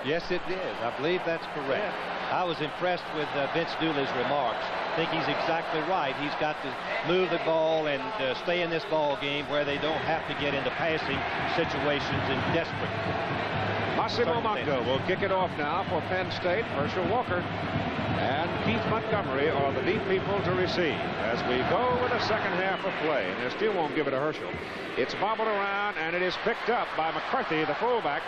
Yes, it did. I believe that's correct. I was impressed with Vince Dooley's remarks. I think he's exactly right. He's got to move the ball and stay in this ball game where they don't have to get into passing situations and desperate. Massimo Mango will kick it off now for Penn State. Herschel Walker and Keith Montgomery are the deep people to receive as we go with the second half of play. And they still won't give it to Herschel. It's bobbled around, and it is picked up by McCarthy, the fullback.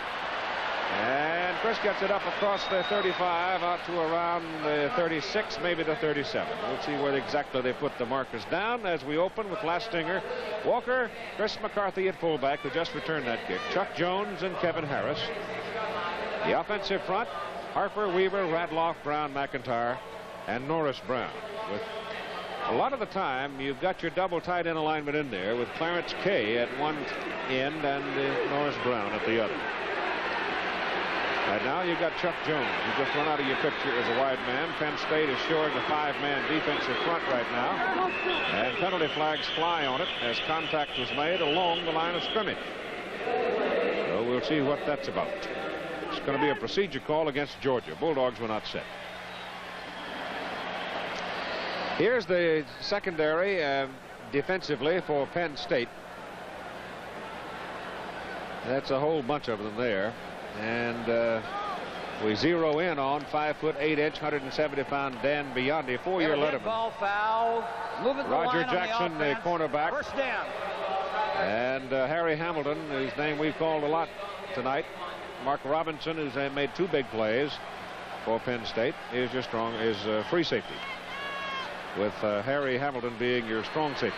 And Chris gets it up across the 35 out to around the 36, maybe the 37. We'll see where exactly they put the markers down as we open with Lastinger, Walker, Chris McCarthy at fullback, who just returned that kick. Chuck Jones and Kevin Harris. The offensive front, Harper, Weaver, Radloff, Brown, McIntyre, and Norris Brown. With a lot of the time, you've got your double tight end alignment in there with Clarence Kay at one end and Norris Brown at the other. Right now, you've got Chuck Jones, who just run out of your picture as a wide man. Penn State is showing a 5-man defensive front right now. And penalty flags fly on it as contact was made along the line of scrimmage. So we'll see what that's about. It's going to be a procedure call against Georgia. Bulldogs were not set. Here's the secondary defensively for Penn State. That's a whole bunch of them there. And we zero in on 5'8", 170-pound Dan Biondi, 4-year letterman. Ball foul. Roger Jackson, the cornerback. First down. And Harry Hamilton, whose name we've called a lot tonight. Mark Robinson, who's made 2 big plays for Penn State, is your free safety, with Harry Hamilton being your strong safety.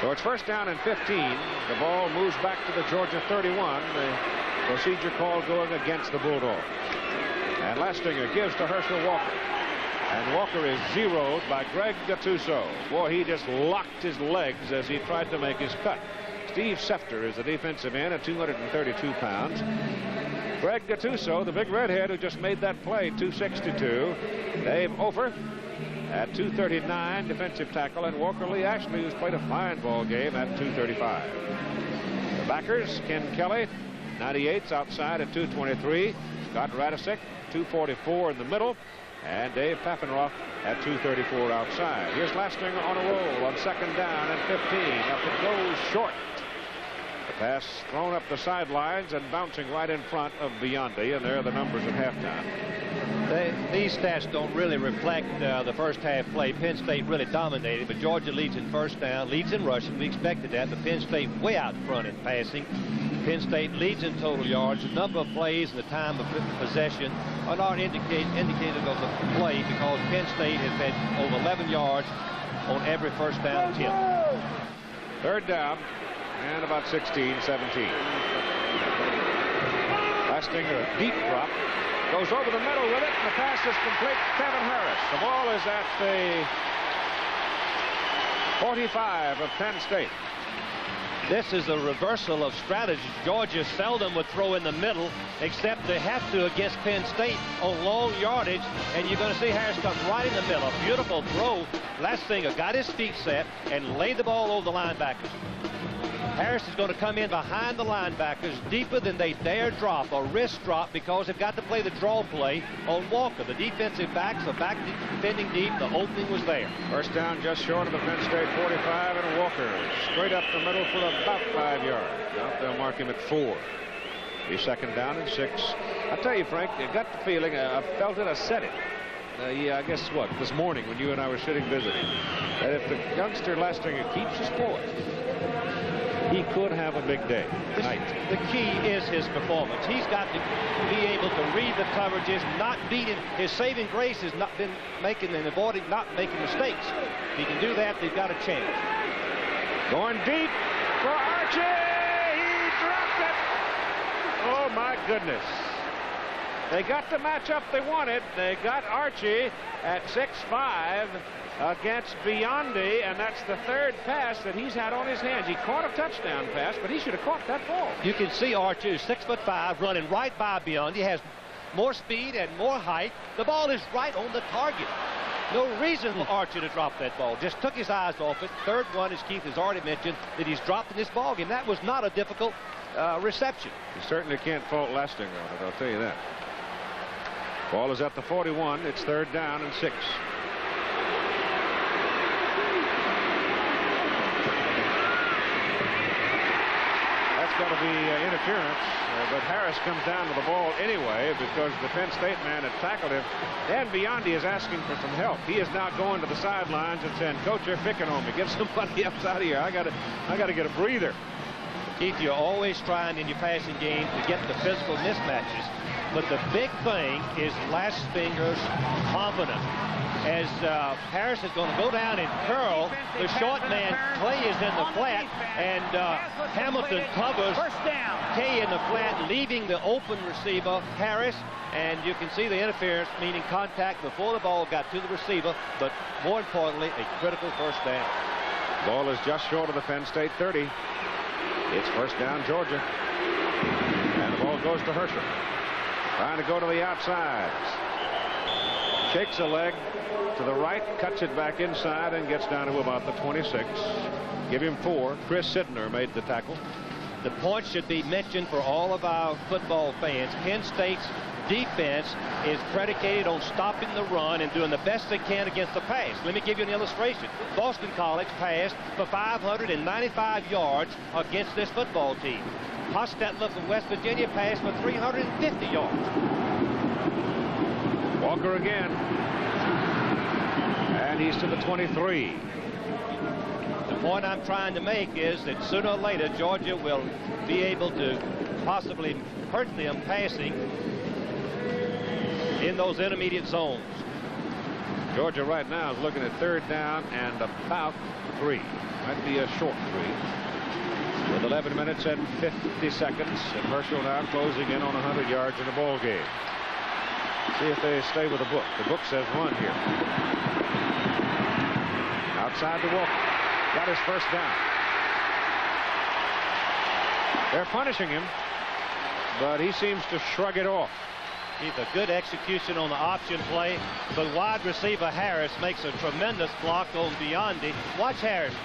So it's first down and 15. The ball moves back to the Georgia 31. The procedure call going against the Bulldogs. And Lastinger gives to Herschel Walker. And Walker is zeroed by Greg Gattuso. Boy, he just locked his legs as he tried to make his cut. Steve Sefter is the defensive end at 232 pounds. Greg Gattuso, the big redhead who just made that play, 262. Dave Ofer at 239, defensive tackle, and Walker Lee Ashley, who's played a fine ball game, at 235. The backers, Ken Kelly, 98's outside at 223. Scott Radisick, 244 in the middle, and Dave Paffenroth at 234 outside. Here's Lastinger on a roll on second down and 15. Up it goes short. The pass thrown up the sidelines and bouncing right in front of Biondi, and there are the numbers at halftime. These stats don't really reflect the first half play. Penn State really dominated, but Georgia leads in first down, leads in rushing. We expected that, but Penn State way out front in passing. Penn State leads in total yards. The number of plays and the time of possession are not indicative of the play, because Penn State has had over 11 yards on every first down attempt. Third down and about 16, 17. Lastinger, a deep drop. Goes over the middle with it, and the pass is complete to Kevin Harris. The ball is at the 45 of Penn State. This is a reversal of strategy. Georgia seldom would throw in the middle, except they have to against Penn State on long yardage, and you're going to see Harris come right in the middle. A beautiful throw. Lastinger got his feet set and laid the ball over the linebackers. Harris is going to come in behind the linebackers deeper than they dare drop or risk drop, because they've got to play the draw play on Walker. The defensive backs are back defending deep. The opening was there. First down just short of the Penn State 45, and Walker straight up the middle for about 5 yards. Now they'll mark him at 4. He's second down and 6. I'll tell you, Frank, I got the feeling, I felt it, I said it. Yeah, I guess what, this morning when you and I were sitting visiting, that if the youngster Lastinger keeps his poise, he could have a big day tonight. The key is his performance. He's got to be able to read the coverages, not beating. His saving grace has not been making and avoiding not making mistakes. If he can do that, they've got a chance. Going deep for Archie. He dropped it. Oh, my goodness. They got the matchup they wanted. They got Archie at 6'5". Against Biondi, and that's the third pass that he's had on his hands. He caught a touchdown pass, but he should have caught that ball. You can see Archie, 6'5", running right by Biondi. He has more speed and more height. The ball is right on the target. No reason for Archie to drop that ball. Just took his eyes off it. Third one, as Keith has already mentioned, that he's dropped in this ball game. That was not a difficult reception. You certainly can't fault Lasting on it, I'll tell you that. Ball is at the 41. It's 3rd down and 6. That's got to be interference, but Harris comes down with the ball anyway because the Penn State man had tackled him. Dan Biondi is asking for some help. He is now going to the sidelines and saying, "Coach, they're picking on me. Get somebody else out of here. I got to get a breather." Keith, you're always trying in your passing game to get the physical mismatches, but the big thing is last finger's confidence. As Harris is going to go down and curl, the short man Clay is in the flat, and Hamilton covers Kay in the flat, leaving the open receiver Harris, and you can see the interference, meaning contact before the ball got to the receiver, but more importantly, a critical first down. Ball is just short of the Penn State 30. It's 1st down, Georgia, and the ball goes to Herschel, trying to go to the outside. Shakes a leg to the right, cuts it back inside, and gets down to about the 26. Give him 4. Chris Sidner made the tackle. The point should be mentioned for all of our football fans. Penn State's defense is predicated on stopping the run and doing the best they can against the pass. Let me give you an illustration. Boston College passed for 595 yards against this football team. Hostetler from West Virginia passed for 350 yards. Walker again. And he's to the 23. The point I'm trying to make is that sooner or later Georgia will be able to possibly hurt them passing in those intermediate zones. Georgia right now is looking at 3rd down and about 3. Might be a short 3. With 11 minutes and 50 seconds, and Herschel now closing in on 100 yards in the ball game. See if they stay with the book. The book says run here. Outside to Walker. Got his 1st down. They're punishing him, but he seems to shrug it off. He's a good execution on the option play, but wide receiver Harris makes a tremendous block on Biondi. Watch Harris.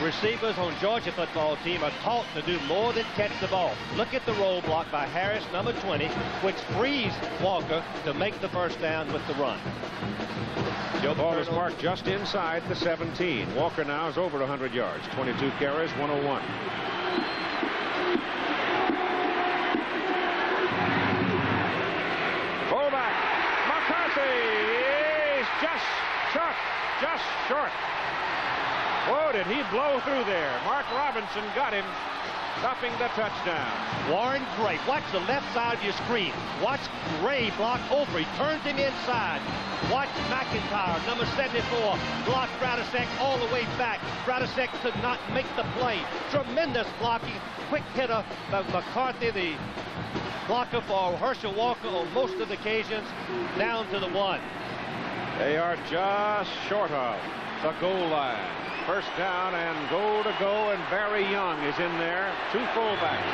Receivers on Georgia football team are taught to do more than catch the ball. Look at the roll block by Harris, number 20, which frees Walker to make the 1st down with the run. The ball is marked just inside the 17. Walker now is over 100 yards. 22 carries, 101. Fullback McCarthy is just short. Whoa, did he blow through there? Mark Robinson got him, stopping the touchdown. Warren Gray, watch the left side of your screen. Watch Gray block over. He turns him inside. Watch McIntyre, number 74, block Radisek all the way back. Radisek could not make the play. Tremendous blocking. Quick hitter by McCarthy, the blocker for Herschel Walker on most of the occasions, down to the 1. They are just short of the goal line. 1st down and goal to go, and Barry Young is in there. 2 fullbacks.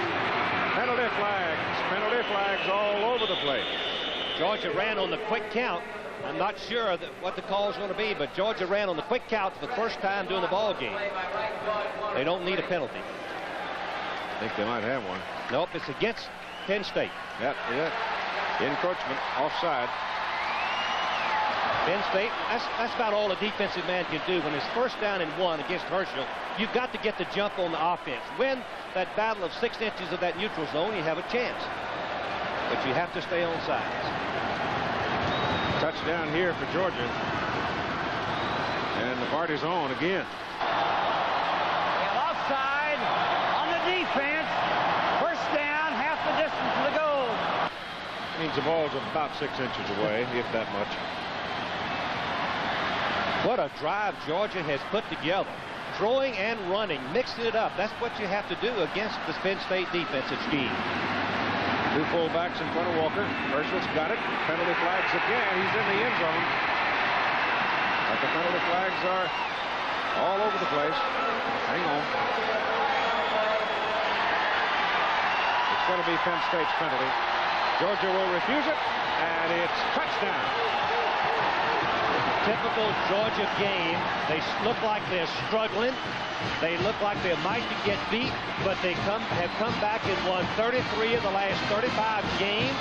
Penalty flags all over the place. Georgia ran on the quick count. I'm not sure what the call is going to be, but Georgia ran on the quick count for the 1st time during the ball game. They don't need a penalty. I think they might have one. Nope, it's against Penn State. Yep. Encroachment, offside. Penn State, that's about all a defensive man can do when it's 1st down and 1 against Herschel. You've got to get the jump on the offense. Win that battle of 6 inches of that neutral zone, you have a chance. But you have to stay on sides. Touchdown here for Georgia. And the party's on again. Offside on the defense. 1st down, half the distance to the goal. Means the ball's about 6 inches away, if that much. What a drive Georgia has put together. Throwing and running, mixing it up. That's what you have to do against the Penn State defensive scheme. 2 fullbacks in front of Walker. Herschel's got it. Penalty flags again. He's in the end zone. But the penalty flags are all over the place. Hang on. It's going to be Penn State's penalty. Georgia will refuse it, and it's touchdown. typical Georgia game. They look like they're struggling. They look like they might get beat, but they have come back and won 33 of the last 35 games.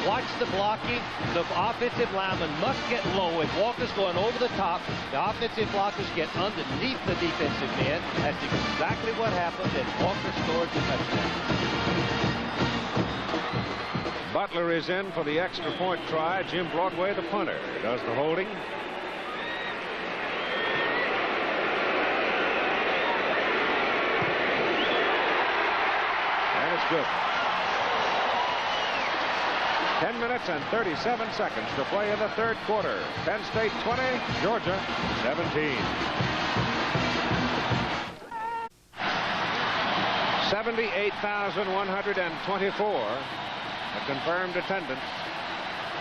Watch the blocking. The offensive lineman must get low. If Walker's going over the top, the offensive blockers get underneath the defensive men. That's exactly what happened, and Walker scores the touchdown. Butler is in for the extra point try. Jim Broadway, the punter, does the holding. And it's good. 10 minutes and 37 seconds to play in the third quarter. Penn State 20, Georgia 17. 78,124. A confirmed attendance,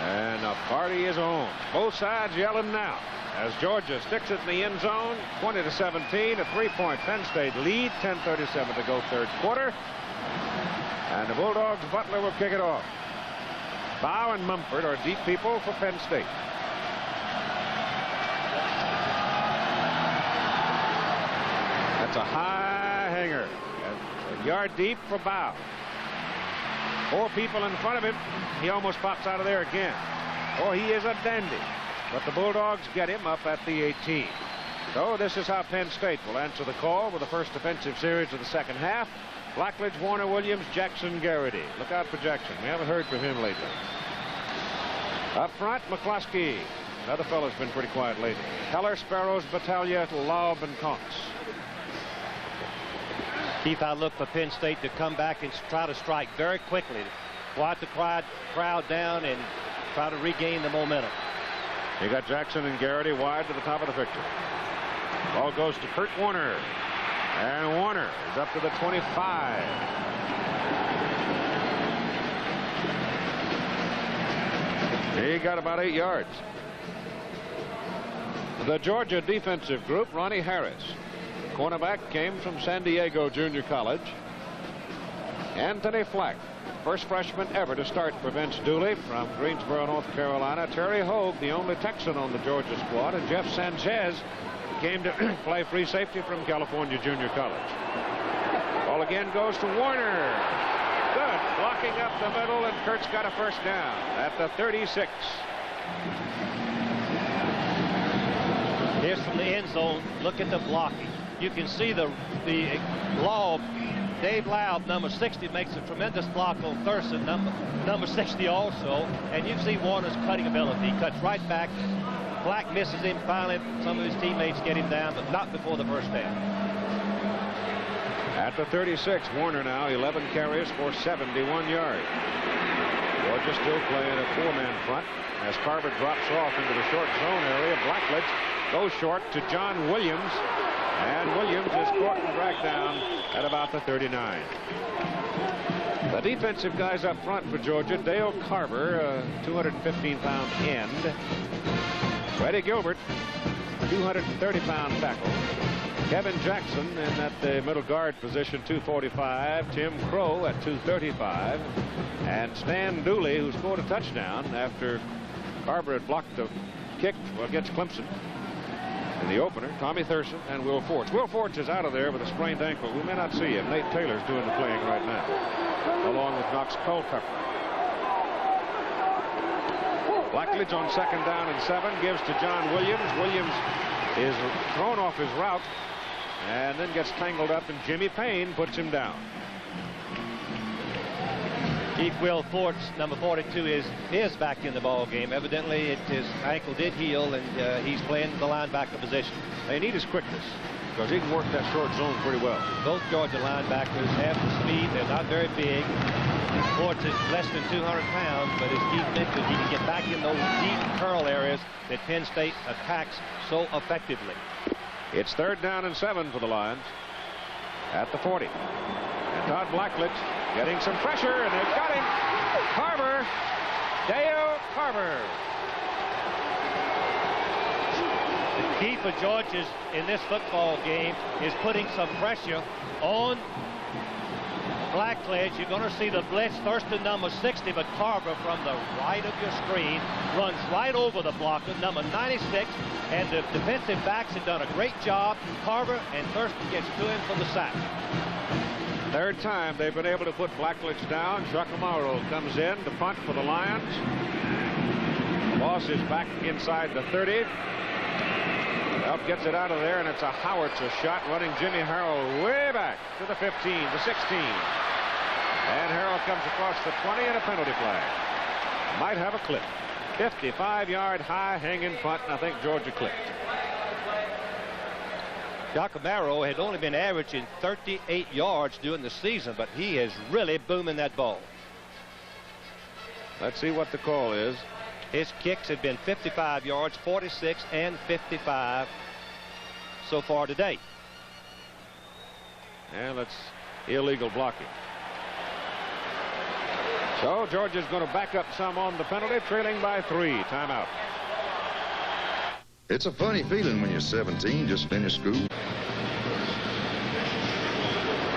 and a party is on. Both sides yelling now as Georgia sticks it in the end zone. 20-17, a 3-point Penn State lead. 10:37 to go third quarter, and the Bulldogs' Butler will kick it off. Bow and Mumford are deep people for Penn State. That's a high hanger, a yard deep for Bow. 4 people in front of him. He almost pops out of there again. Oh, he is a dandy. But the Bulldogs get him up at the 18. So this is how Penn State will answer the call with the first defensive series of the second half. Blackledge, Warner, Williams, Jackson, Garrity. Look out for Jackson. We haven't heard from him lately. Up front, McCluskey. Another fellow's been pretty quiet lately. Heller, Sparrows, Battaglia, Laub, and Cox. Keith, I look for Penn State to come back and try to strike very quickly. Quiet the crowd down and try to regain the momentum. You got Jackson and Garrity wide to the top of the picture. Ball goes to Kurt Warner. And Warner is up to the 25. He got about 8 yards. The Georgia defensive group, Ronnie Harris. Cornerback came from San Diego Junior College. Anthony Flack, first freshman ever to start for Vince Dooley from Greensboro, North Carolina. Terry Hogue, the only Texan on the Georgia squad. And Jeff Sanchez came to play free safety from California Junior College. Ball again goes to Warner. Good. Blocking up the middle, and Kurt's got a first down at the 36. Here's from the end zone. Look at the blocking. You can see the Laub, Dave Laub, number 60, makes a tremendous block on Thurston, number 60 also. And you see Warner's cutting ability. He cuts right back. Black misses him. Finally, some of his teammates get him down, but not before the first down. At the 36, Warner now 11 carries for 71 yards. Georgia still playing a 4-man front as Carver drops off into the short zone area. Blackledge goes short to John Williams, and Williams is caught and dragged down at about the 39. The defensive guys up front for Georgia: Dale Carver, a 215-pound end. Freddie Gilbert, 230-pound tackle. Kevin Jackson in at the middle guard position, 245. Tim Crow at 235. And Stan Dooley, who scored a touchdown after Carver had blocked a kick against Clemson in the opener. Tommy Thurston and Will Forts. Will Forts is out of there with a sprained ankle. We may not see him. Nate Taylor's doing the playing right now, along with Knox Culpepper. Blackledge on second down and 7 gives to John Williams. Williams is thrown off his route and then gets tangled up, and Jimmy Payne puts him down. Keith, Will Forts, number 42, is back in the ball game. Evidently, his ankle did heal, and he's playing the linebacker position. They need his quickness, because he can work that short zone pretty well. Both Georgia linebackers have the speed. They're not very big. Forts is less than 200 pounds, but as Keith mentioned, he can get back in those deep curl areas that Penn State attacks so effectively. It's third down and 7 for the Lions at the 40. And Todd Blackledge getting some pressure, and they've got him. Carver, Dale Carver. The key for Georgia in this football game is putting some pressure on Blackledge, you're going to see the blitz. Thurston, number 60, but Carver from the right of your screen runs right over the blocker, number 96, and the defensive backs have done a great job. Carver and Thurston gets to him for the sack. Third time they've been able to put Blackledge down. Giacomo comes in to punt for the Lions. Boss is back inside the 30. Well, gets it out of there, and it's a howitzer shot running Jimmy Harrell way back to the 15, the 16. And Harrell comes across the 20 and a penalty flag. Might have a clip. 55-yard high hanging punt, and I think Georgia clipped. Giacomo had only been averaging 38 yards during the season, but he is really booming that ball. Let's see what the call is. His kicks have been 55 yards, 46 and 55 so far today. And that's illegal blocking. So Georgia's going to back up some on the penalty, trailing by 3. Timeout. It's a funny feeling when you're 17, just finished school.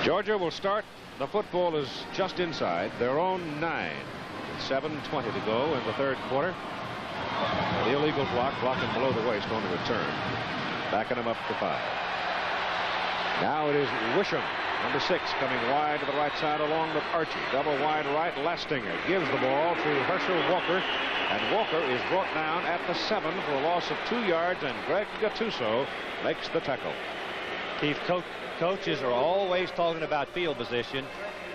Georgia will start. The football is just inside their own 9. 7:20 to go in the third quarter. The illegal block, blocking below the waist on the return. Backing him up to 5. Now it is Wisham, number 6, coming wide to the right side along with Archie. Double wide right. Lastinger gives the ball to Herschel Walker. And Walker is brought down at the 7 for a loss of 2 yards. And Greg Gattuso makes the tackle. Keith, coaches are always talking about field position.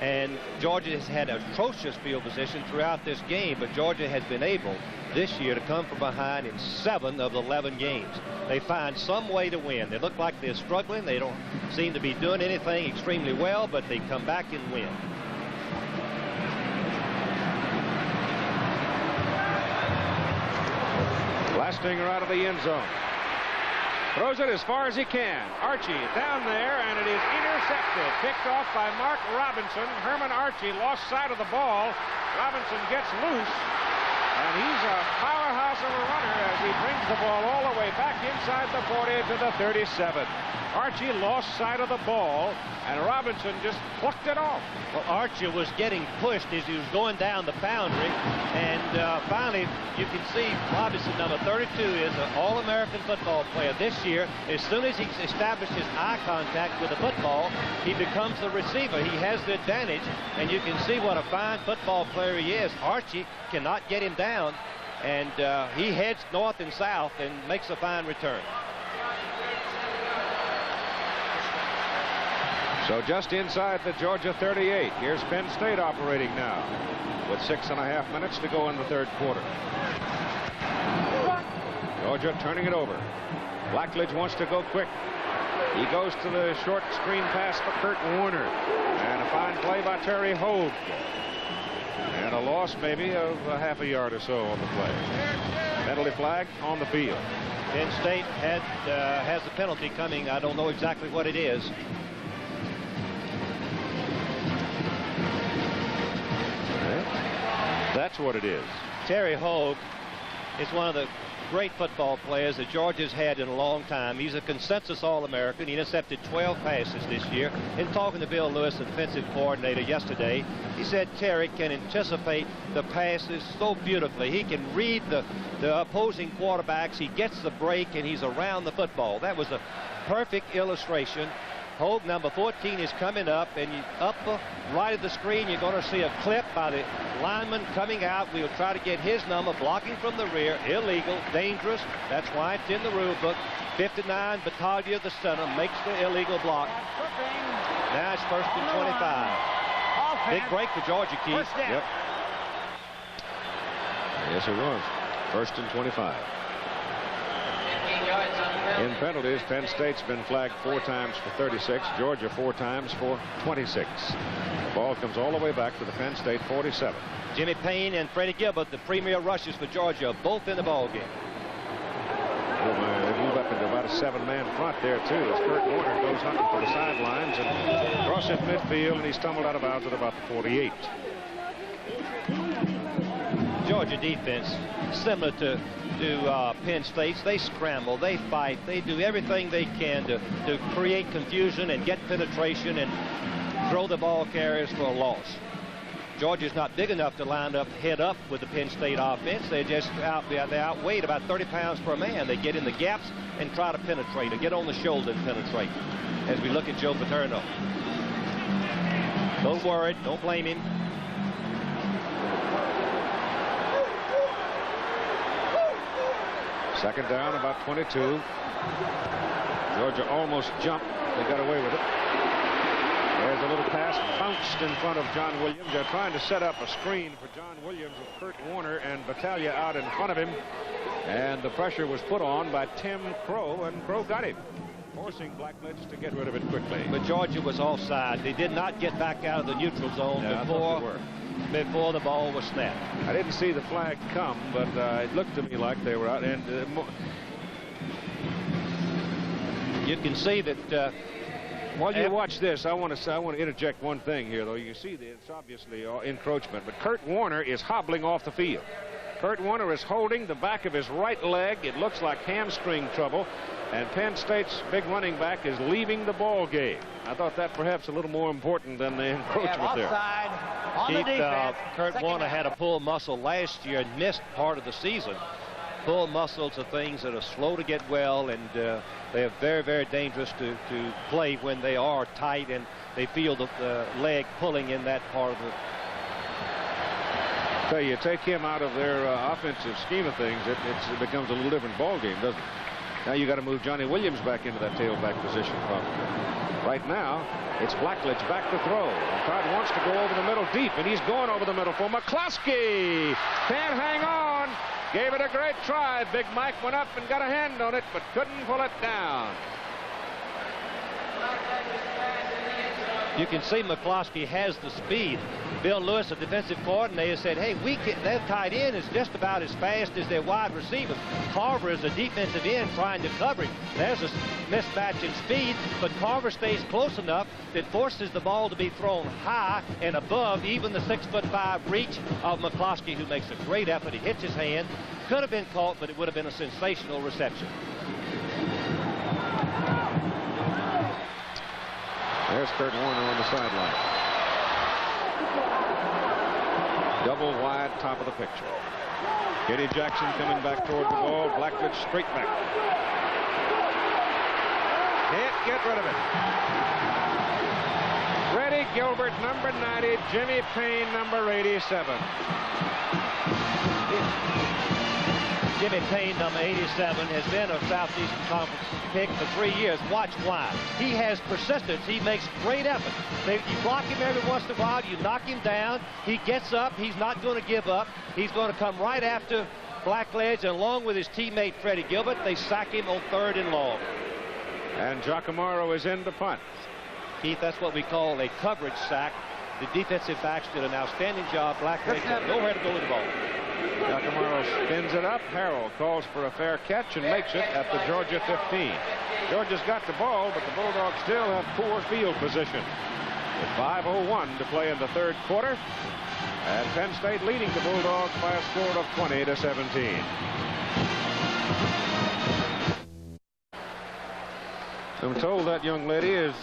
And Georgia has had atrocious field position throughout this game, but Georgia has been able this year to come from behind in 7 of the 11 games. They find some way to win. They look like they're struggling. They don't seem to be doing anything extremely well, but they come back and win. Lastinger out of the end zone. Throws it as far as he can. Archie down there, and it is intercepted. Picked off by Mark Robinson. Herman Archie lost sight of the ball. Robinson gets loose, and he's a powerhouse of a runner as he brings the ball all the way back inside the 40 to the 37. Archie lost sight of the ball, and Robinson just plucked it off. Well, Archie was getting pushed as he was going down the boundary, and finally you can see Robinson, number 32, is an All-American football player this year. As soon as he's established his eye contact with the football, he becomes the receiver. He has the advantage, and you can see what a fine football player he is. Archie cannot get him down, and he heads north and south and makes a fine return. So just inside the Georgia 38. Here's Penn State operating now with 6.5 minutes to go in the third quarter. Georgia turning it over. Blackledge wants to go quick. He goes to the short screen pass for Kurt Warner. And a fine play by Terry Hogue. And a loss maybe of a half a yard or so on the play. Penalty flag on the field. Penn State has the penalty coming. I don't know exactly what it is. That's what it is. Terry Hogue is one of the great football players that Georgia's had in a long time. He's a consensus All-American. He intercepted 12 passes this year. In talking to Bill Lewis, the defensive coordinator, yesterday, he said Terry can anticipate the passes so beautifully. He can read the opposing quarterbacks. He gets the break, and he's around the football. That was a perfect illustration. Hogue, number 14, is coming up, and upper right of the screen, you're going to see a clip by the lineman coming out. We'll try to get his number, blocking from the rear, illegal, dangerous. That's why it's in the rule book. 59, Battaglia, the center, makes the illegal block. Now it's 1st and 25. Big break for Georgia, Keith. Yep. Yes, it was. 1st and 25. In penalties, Penn State's been flagged 4 times for 36. Georgia 4 times for 26. The ball comes all the way back to the Penn State 47. Jimmy Payne and Freddie Gilbert, the premier rushers for Georgia, both in the ball game. Oh, man, they move up into about a 7-man front there, too, as Kurt Warner goes hunting for the sidelines and crosses midfield, and he's stumbled out of bounds at about the 48. Georgia defense, similar to Penn State's. They scramble, they fight, they do everything they can to create confusion and get penetration, and throw the ball carriers for a loss. Georgia's not big enough to line up head up with the Penn State offense. They outweighed about 30 pounds per man. They get in the gaps and try to penetrate, or get on the shoulder and penetrate. As we look at Joe Paterno. Don't worry, don't blame him. Second down, about 22. Georgia almost jumped. They got away with it. There's a little pass bounced in front of John Williams. They're trying to set up a screen for John Williams with Kurt Warner and Battaglia out in front of him. And the pressure was put on by Tim Crow, and Crow got him, forcing Blackledge to get rid of it quickly. But Georgia was offside. They did not get back out of the neutral zone before the ball was snapped. I didn't see the flag come, but it looked to me like they were out. And you can see that. While you watch this, I want to interject one thing here, though. You see that it's obviously encroachment, but Kurt Warner is hobbling off the field. Kurt Warner is holding the back of his right leg. It looks like hamstring trouble, and Penn State's big running back is leaving the ball game. I thought that perhaps a little more important than the encroachment there. Offside on the defense. Kurt Warner had a pulled muscle last year and missed part of the season. Pulled muscles are things that are slow to get well, and they are very, very dangerous to play when they are tight and they feel the leg pulling in that part of the. So you take him out of their offensive scheme of things, it becomes a little different ball game, doesn't it? Now you got to move Johnny Williams back into that tailback position. Right now, it's Blackledge back to throw. Todd wants to go over the middle deep, and he's going over the middle for McCloskey. Can't hang on. Gave it a great try. Big Mike went up and got a hand on it, but couldn't pull it down. You can see McCloskey has the speed. Bill Lewis, the defensive coordinator, said, hey, their tight end is just about as fast as their wide receiver. Carver is a defensive end trying to cover him. There's a mismatch in speed, but Carver stays close enough that forces the ball to be thrown high and above even the 6'5" reach of McCloskey, who makes a great effort. He hits his hand. Could have been caught, but it would have been a sensational reception. There's Kurt Warner on the sideline. Double wide, top of the picture. Kenny Jackson coming back toward the ball. Blackledge straight back. Can't get rid of it. Freddie Gilbert, number 90. Jimmy Payne, number 87. Jimmy Payne, number 87, has been a Southeastern Conference pick for 3 years. Watch why. He has persistence. He makes great effort. You block him every once in a while. You knock him down. He gets up. He's not going to give up. He's going to come right after Blackledge, and along with his teammate Freddie Gilbert, they sack him on 3rd and long. And Giacomaro is in to punt. Keith, that's what we call a coverage sack. The defensive backs did an outstanding job. Blackledge had nowhere to go with the ball. Giacomaro spins it up. Harrell calls for a fair catch and makes it at the Georgia 15. Georgia's got the ball, but the Bulldogs still have poor field position. With 5:01 to play in the 3rd quarter, and Penn State leading the Bulldogs by a score of 20-17. I'm told that young lady is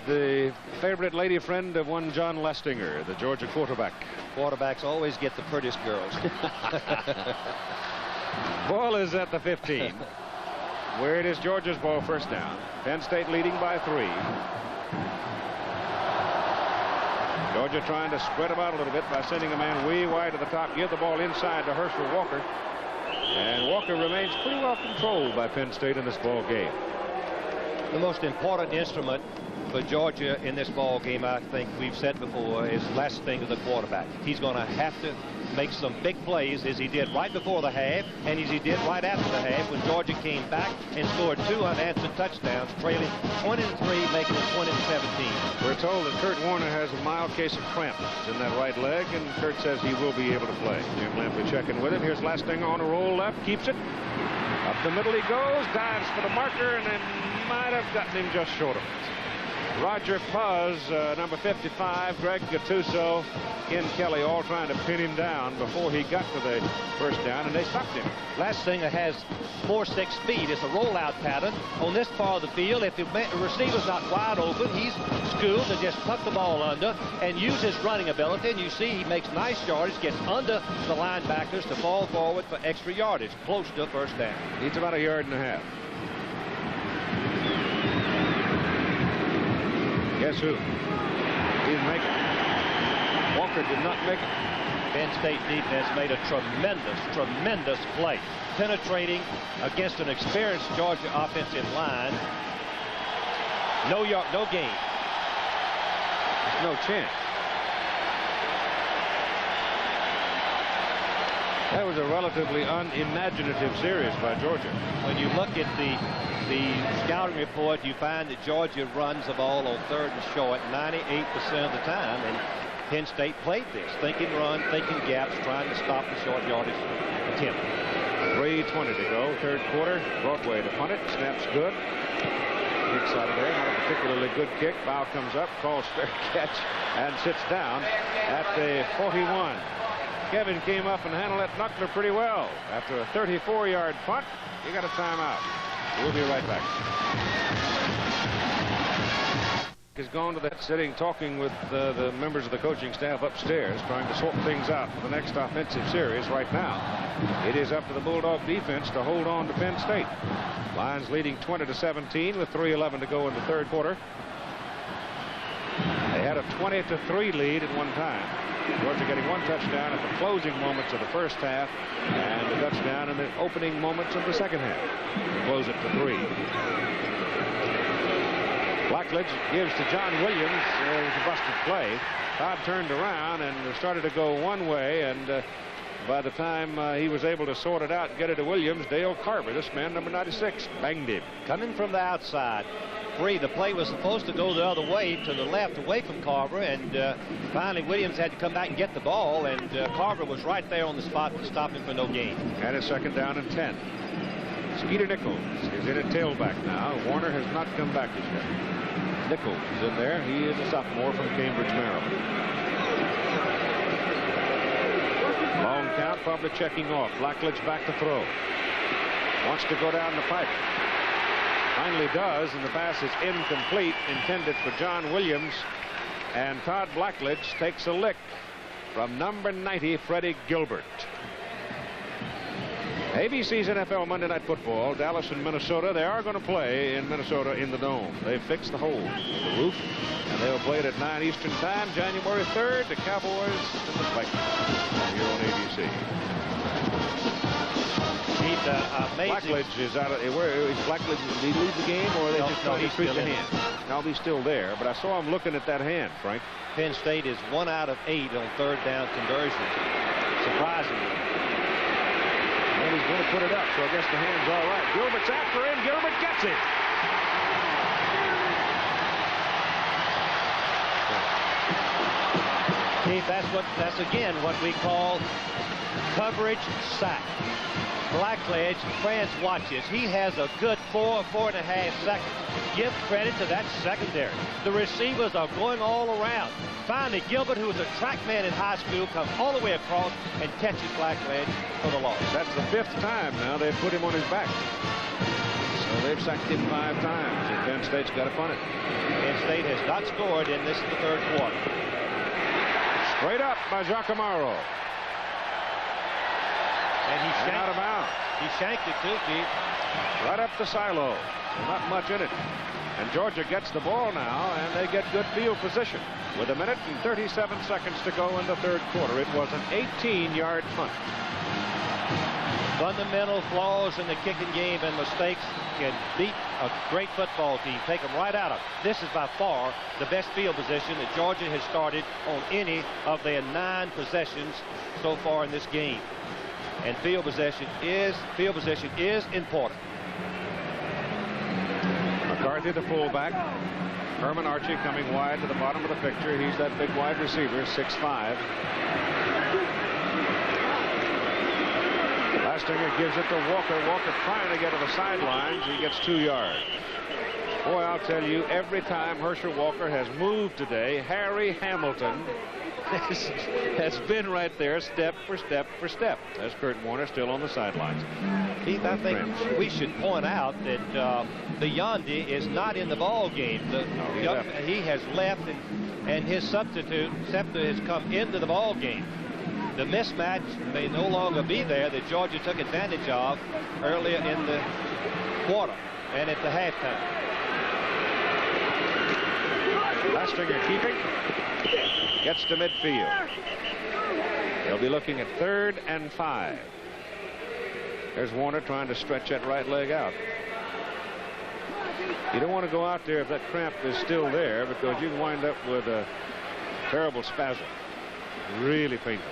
the favorite lady friend of one John Lestinger, the Georgia quarterback. Quarterbacks always get the prettiest girls. Ball is at the 15, where it is Georgia's ball, first down. Penn State leading by 3. Georgia trying to spread them out a little bit by sending a man way wide to the top. Give the ball inside to Herschel Walker. And Walker remains pretty well controlled by Penn State in this ball game. The most important instrument for Georgia in this ball game, I think we've said before, is last thing to the quarterback. He's going to have to make some big plays, as he did right before the half and as he did right after the half when Georgia came back and scored 2 unanswered touchdowns, trailing 20-3, making it 20-17. We're told that Kurt Warner has a mild case of cramp in that right leg, and Kurt says he will be able to play. Jim Lampley checking with him. Here's Lasting on a roll left, keeps it. Up the middle he goes, dives for the marker, and then might have gotten him just short of it. Roger Puz, number 55, Greg Gattuso, Ken Kelly, all trying to pin him down before he got to the first down, and they stopped him. Lassinger has 4.6 speed. It's a rollout pattern on this part of the field. If the receiver's not wide open, he's schooled to just tuck the ball under and use his running ability. And you see he makes nice yardage, gets under the linebackers to fall forward for extra yardage, close to a first down. Needs about 1.5 yards. Guess who? He didn't make it. Walker did not make it. Penn State defense made a tremendous play, penetrating against an experienced Georgia offensive line. No gain. There's no chance. That was a relatively unimaginative series by Georgia. When you look at the scouting report, you find that Georgia runs the ball on 3rd and short 98% of the time, and Penn State played this, thinking run, thinking gaps, trying to stop the short yardage attempt. 3:20 to go, 3rd quarter. Broadway to punt it. Snap's good. Kicks out of there. Not a particularly good kick. Foul comes up, calls fair catch, and sits down at the 41. Kevin came up and handled that knuckler pretty well. After a 34-yard punt, he got a timeout. We'll be right back. He's gone to that sitting, talking with the members of the coaching staff upstairs, trying to sort things out for the next offensive series. Right now, it is up to the Bulldog defense to hold on to Penn State. Lions leading 20-17 with 3:11 to go in the 3rd quarter. They had a 20-3 lead at one time. Georgia getting 1 touchdown at the closing moments of the first half and a touchdown in the opening moments of the second half. Close it to 3. Blackledge gives to John Williams. It was a busted play. Todd turned around and started to go one way, and by the time he was able to sort it out and get it to Williams, Dale Carver, this man, number 96, banged him. Coming from the outside. The play was supposed to go the other way, to the left, away from Carver, and finally Williams had to come back and get the ball, and Carver was right there on the spot to stop him for no gain. And a 2nd down and 10. Skeeter Nichols is in at tailback now. Warner has not come back as yet. Nichols is in there. He is a sophomore from Cambridge, Maryland. Long count, probably checking off. Blackledge back to throw. Wants to go down the pipe. Finally does, and the pass is incomplete, intended for John Williams, and Todd Blackledge takes a lick from number 90, Freddie Gilbert. ABC's NFL Monday Night Football, Dallas and Minnesota. They are going to play in Minnesota in the Dome. They've fixed the hole in the roof, and they'll play it at 9 Eastern Time, January 3rd, the Cowboys and the Vikings here on ABC. Blackledge is out of where is Blackledge? Did he leave the game, or are they just trying to treat the hand? Now he's still there, but I saw him looking at that hand, Frank. Penn State is 1 out of 8 on 3rd down conversions. Surprisingly. And he's going to put it up, so I guess the hand's all right. Gilbert's after him. Gilbert gets it. Keith, that's again what we call coverage sack. Blackledge, France watches. He has a good 4.5 seconds. Give credit to that secondary. The receivers are going all around. Finally, Gilbert, who was a track man in high school, comes all the way across and catches Blackledge for the loss. That's the 5th time now they've put him on his back. So they've sacked him 5 times, and Penn State's got to punt it. Penn State has not scored in this the 3rd quarter. Straight up by Jacques Amaro. And he shanked, out of bounds. He shanked it too, Keith. Right up the silo. Not much in it. And Georgia gets the ball now, and they get good field position. With 1 minute and 37 seconds to go in the 3rd quarter, it was an 18-yard punt. Fundamental flaws in the kicking game and mistakes can beat a great football team. Take them right out of it. This is by far the best field position that Georgia has started on any of their 9 possessions so far in this game. And field possession is important. McCarthy, the fullback. Herman Archie coming wide to the bottom of the picture. He's that big wide receiver, 6'5". Lastinger gives it to Walker. Walker trying to get to the sidelines. He gets 2 yards. Boy, I'll tell you, every time Herschel Walker has moved today, Harry Hamilton has been right there step for step for step. That's Kurt Warner still on the sidelines. Keith, I think we should point out that Biondi is not in the ball game. He has left, and his substitute, Septa, has come into the ball game. The mismatch may no longer be there that Georgia took advantage of earlier in the quarter and at the halftime. Lastinger keeping. Gets to midfield. They'll be looking at 3rd and 5. There's Warner trying to stretch that right leg out. You don't want to go out there if that cramp is still there, because you can wind up with a terrible spasm. Really painful.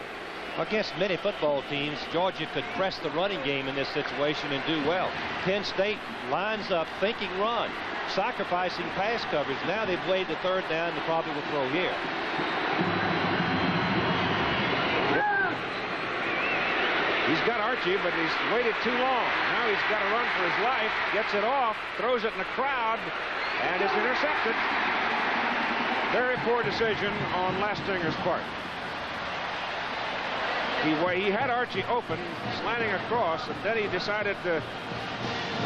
Against many football teams, Georgia could press the running game in this situation and do well. Penn State lines up thinking run, sacrificing pass coverage. Now they've played the 3rd down. They probably will throw here. He's got Archie, but he's waited too long. Now he's got to run for his life. Gets it off, throws it in the crowd, and is intercepted. Very poor decision on Lastinger's part. He had Archie open, slanting across, and then he decided to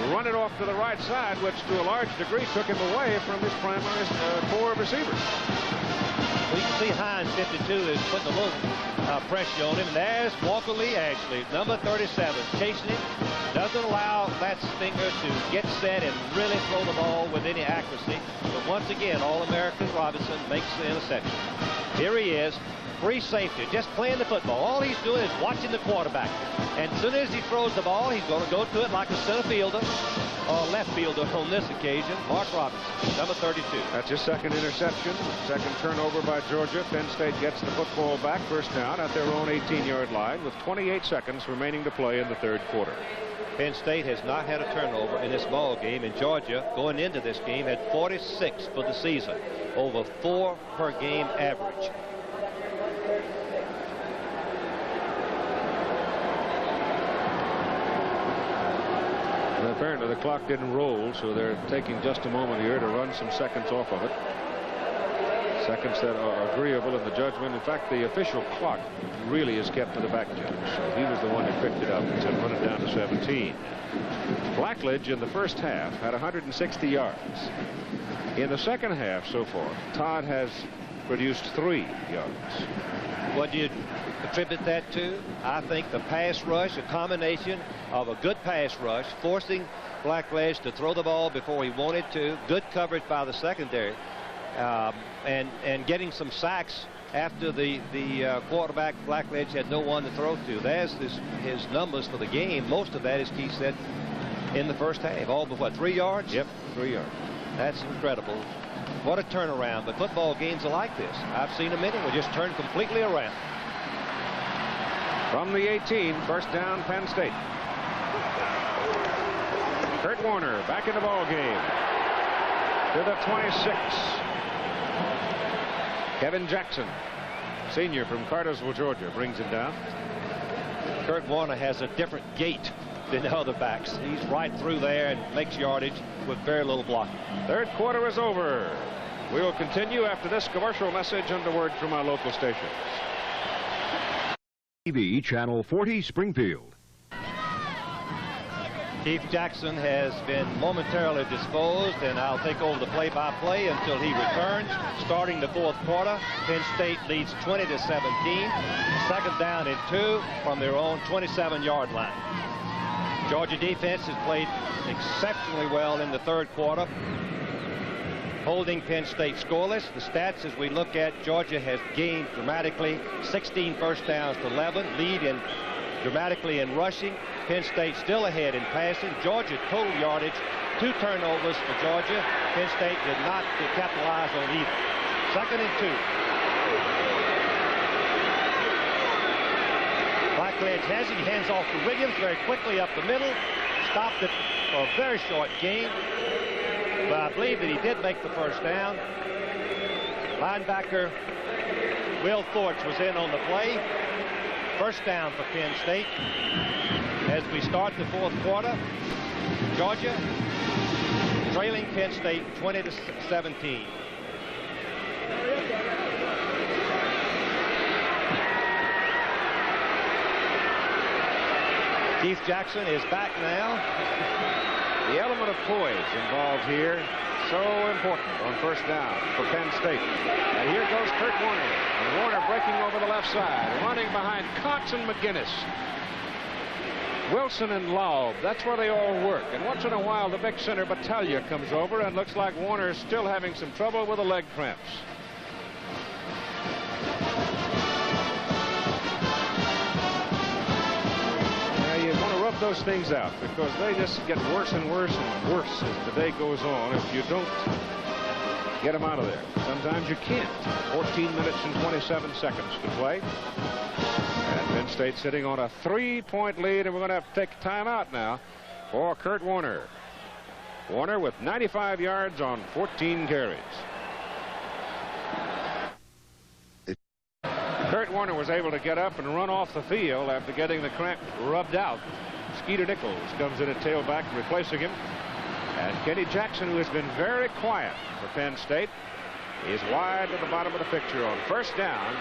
run it off to the right side, which to a large degree took him away from his primary core of receivers. Well, you can see Hines, 52, is putting a little pressure on him. And there's Walker Lee Ashley, number 37, chasing him. Doesn't allow Lastingher to get set and really throw the ball with any accuracy. But once again, All-American Robinson makes the interception. Here he is. Free safety, just playing the football. All he's doing is watching the quarterback. And as soon as he throws the ball, he's going to go to it like a center fielder or left fielder on this occasion. Mark Robinson, number 32. That's his 2nd interception, 2nd turnover by Georgia. Penn State gets the football back, 1st down at their own 18-yard line with 28 seconds remaining to play in the 3rd quarter. Penn State has not had a turnover in this ball game, and Georgia, going into this game, had 46 for the season, over 4 per game average. Apparently the clock didn't roll, so they're taking just a moment here to run some seconds off of it. Seconds that are agreeable in the judgment. In fact, the official clock really is kept to the back judge. So he was the one who picked it up and said run it down to 17. Blackledge in the first half had 160 yards. In the second half so far, Todd has produced 3 yards. What do you attribute that to? I think the pass rush, a combination of a good pass rush, forcing Blackledge to throw the ball before he wanted to, good coverage by the secondary, and getting some sacks after the quarterback Blackledge had no one to throw to. There's his numbers for the game. Most of that, as Keith said, in the first half. All but what, 3 yards? Yep, 3 yards. That's incredible. What a turnaround. The football games are like this. I've seen them many. We just turn completely around. From the 18, 1st down, Penn State. Kurt Warner back in the ball game to the 26. Kevin Jackson, senior from Cartersville, Georgia, brings it down. Kurt Warner has a different gait than the other backs. He's right through there and makes yardage with very little blocking. 3rd quarter is over. We will continue after this commercial message and a word from our local stations. TV Channel 40 Springfield. Keith Jackson has been momentarily disposed, and I'll take over the play-by-play until he returns. Starting the 4th quarter, Penn State leads 20-17. 2nd down and 2 from their own 27-yard line. Georgia defense has played exceptionally well in the 3rd quarter, holding Penn State scoreless. The stats as we look at, Georgia has gained dramatically, 16 first downs to 11, lead in dramatically in rushing. Penn State still ahead in passing. Georgia total yardage, 2 turnovers for Georgia. Penn State did not capitalize on either. 2nd and 2. Blackledge has it. He hands off to Williams very quickly up the middle. Stopped it for a very short gain. But I believe that he did make the 1st down. Linebacker Will Thorts was in on the play. 1st down for Penn State. As we start the 4th quarter, Georgia trailing Penn State 20-17. Keith Jackson is back now. The element of poise involved here, so important on first down for Penn State. And here goes Kurt Warner. And Warner breaking over the left side, running behind Cox and McGinnis. Wilson and Laub, that's where they all work. And once in a while, the big center Battaglia comes over, and looks like Warner is still having some trouble with the leg cramps. Those things out, because they just get worse and worse and worse as the day goes on if you don't get them out of there. Sometimes you can't. 14 minutes and 27 seconds to play. And Penn State sitting on a 3-point lead, and we're going to have to take a timeout now for Kurt Warner. Warner with 95 yards on 14 carries. Kurt Warner was able to get up and run off the field after getting the cramp rubbed out. Skeeter Nichols comes in at tailback, replacing him. And Kenny Jackson, who has been very quiet for Penn State, is wide to the bottom of the picture on first down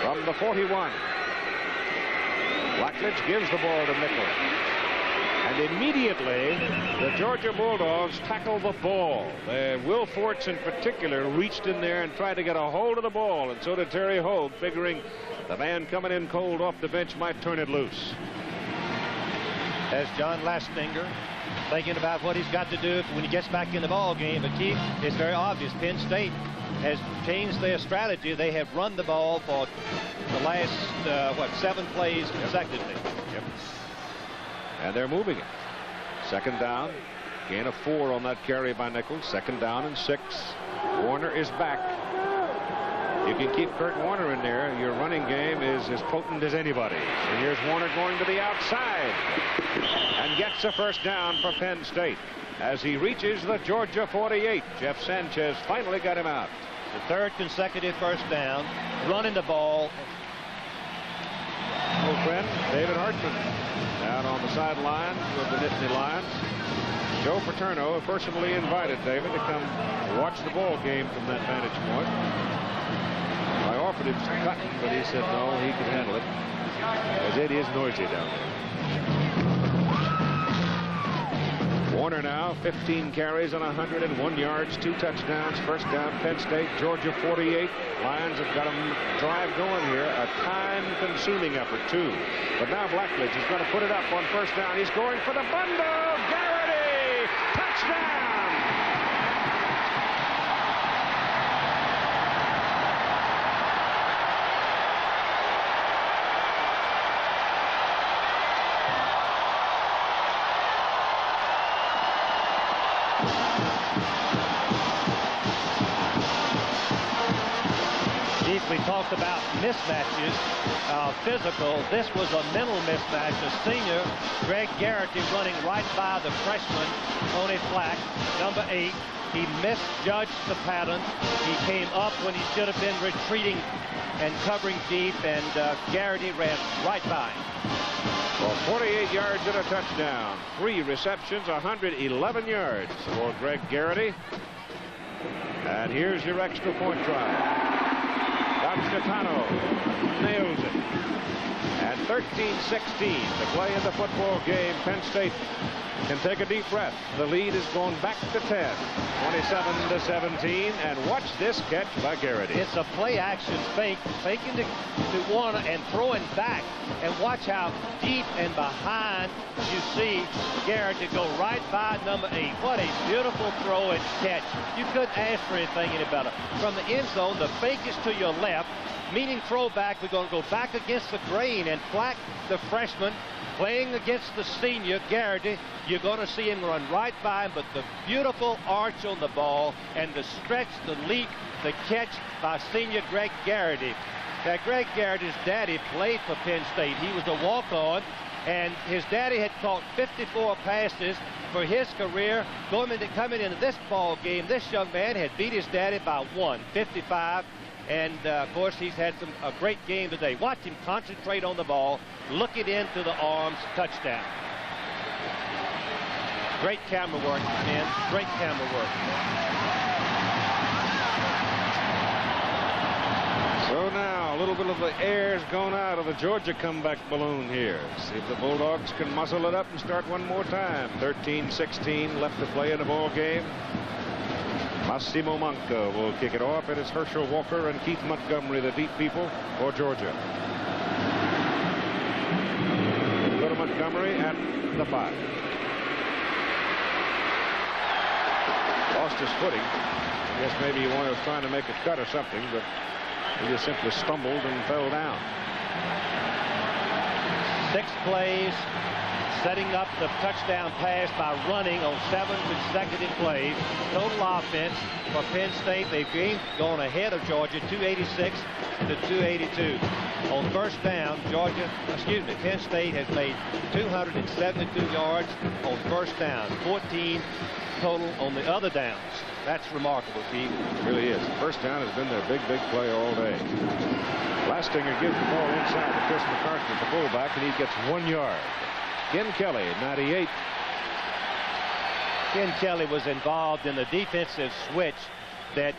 from the 41. Blackledge gives the ball to Nichols. And immediately, the Georgia Bulldogs tackle the ball. Will Forts in particular reached in there and tried to get a hold of the ball, and so did Terry Hogue, figuring the man coming in cold off the bench might turn it loose. As John Lastinger thinking about what he's got to do when he gets back in the ball game. But Keith, it's very obvious Penn State has changed their strategy. They have run the ball for the last 7 plays consecutively. Yep. And they're moving it. Second down, gain of 4 on that carry by Nichols. Second down and 6. Warner is back. You can keep Kurt Warner in there. Your running game is as potent as anybody's. And here's Warner going to the outside and gets a first down for Penn State as he reaches the Georgia 48. Jeff Sanchez finally got him out. The 3rd consecutive first down, running the ball. Old friend David Hartman out on the sideline with the Nittany Lions. Joe Paterno personally invited David to come watch the ball game from that vantage point. I offered him some cutting, but he said no, he could handle it, because it is noisy down there. Warner now 15 carries on 101 yards, 2 touchdowns. First down Penn State, Georgia 48. Lions have got a drive going here, a time-consuming effort too. But now Blackledge is going to put it up on first down. He's going for the bundle. Garrity, touchdown! We talked about mismatches, physical. This was a mental mismatch. A senior, Greg Garrity, running right by the freshman, Tony Flack, number 8. He misjudged the pattern. He came up when he should have been retreating and covering deep, and Garrity ran right by him. Well, 48 yards and a touchdown. 3 receptions, 111 yards for Greg Garrity. And here's your extra point try. Capitano nails it. And 13-16 to play in the football game. Penn State can take a deep breath. The lead has gone back to 10, 27-17. And watch this catch by Garrity. It's a play-action fake, faking to Warner and throwing back. And watch how deep and behind you see Garrity go right by number 8. What a beautiful throw and catch. You couldn't ask for anything any better. From the end zone, the fake is to your left, meaning throwback. We're going to go back against the grain, and Flack, the freshman, playing against the senior, Garrity, you're going to see him run right by him, but the beautiful arch on the ball and the stretch, the leap, the catch by senior Greg Garrity. Now, Greg Garrity's daddy played for Penn State. He was a walk-on, and his daddy had caught 54 passes for his career. Coming into this ball game, this young man had beat his daddy by 1, 55. And, of course, he's had a great game today. Watch him concentrate on the ball, look it into the arms, touchdown. Great camera work, man. Great camera work. So now a little bit of the air's gone out of the Georgia comeback balloon here. See if the Bulldogs can muzzle it up and start one more time. 13-16 left to play in the ball game. Massimo Manca will kick it off. It is Herschel Walker and Keith Montgomery, the deep people for Georgia. Go to Montgomery at the 5. Lost his footing. I guess maybe he was trying to make a cut or something, but he just simply stumbled and fell down. 6 plays, setting up the touchdown pass by running on 7 consecutive plays. Total offense for Penn State. They've gone ahead of Georgia 286 to 282. On first down, Penn State has made 272 yards on first down, 14 total on the other downs. That's remarkable, Keith. It really is. First down has been their big play all day. Lastinger gives the ball inside to Chris McCarthy, the fullback, and he gets 1 yard. Ken Kelly, 98. Ken Kelly was involved in the defensive switch that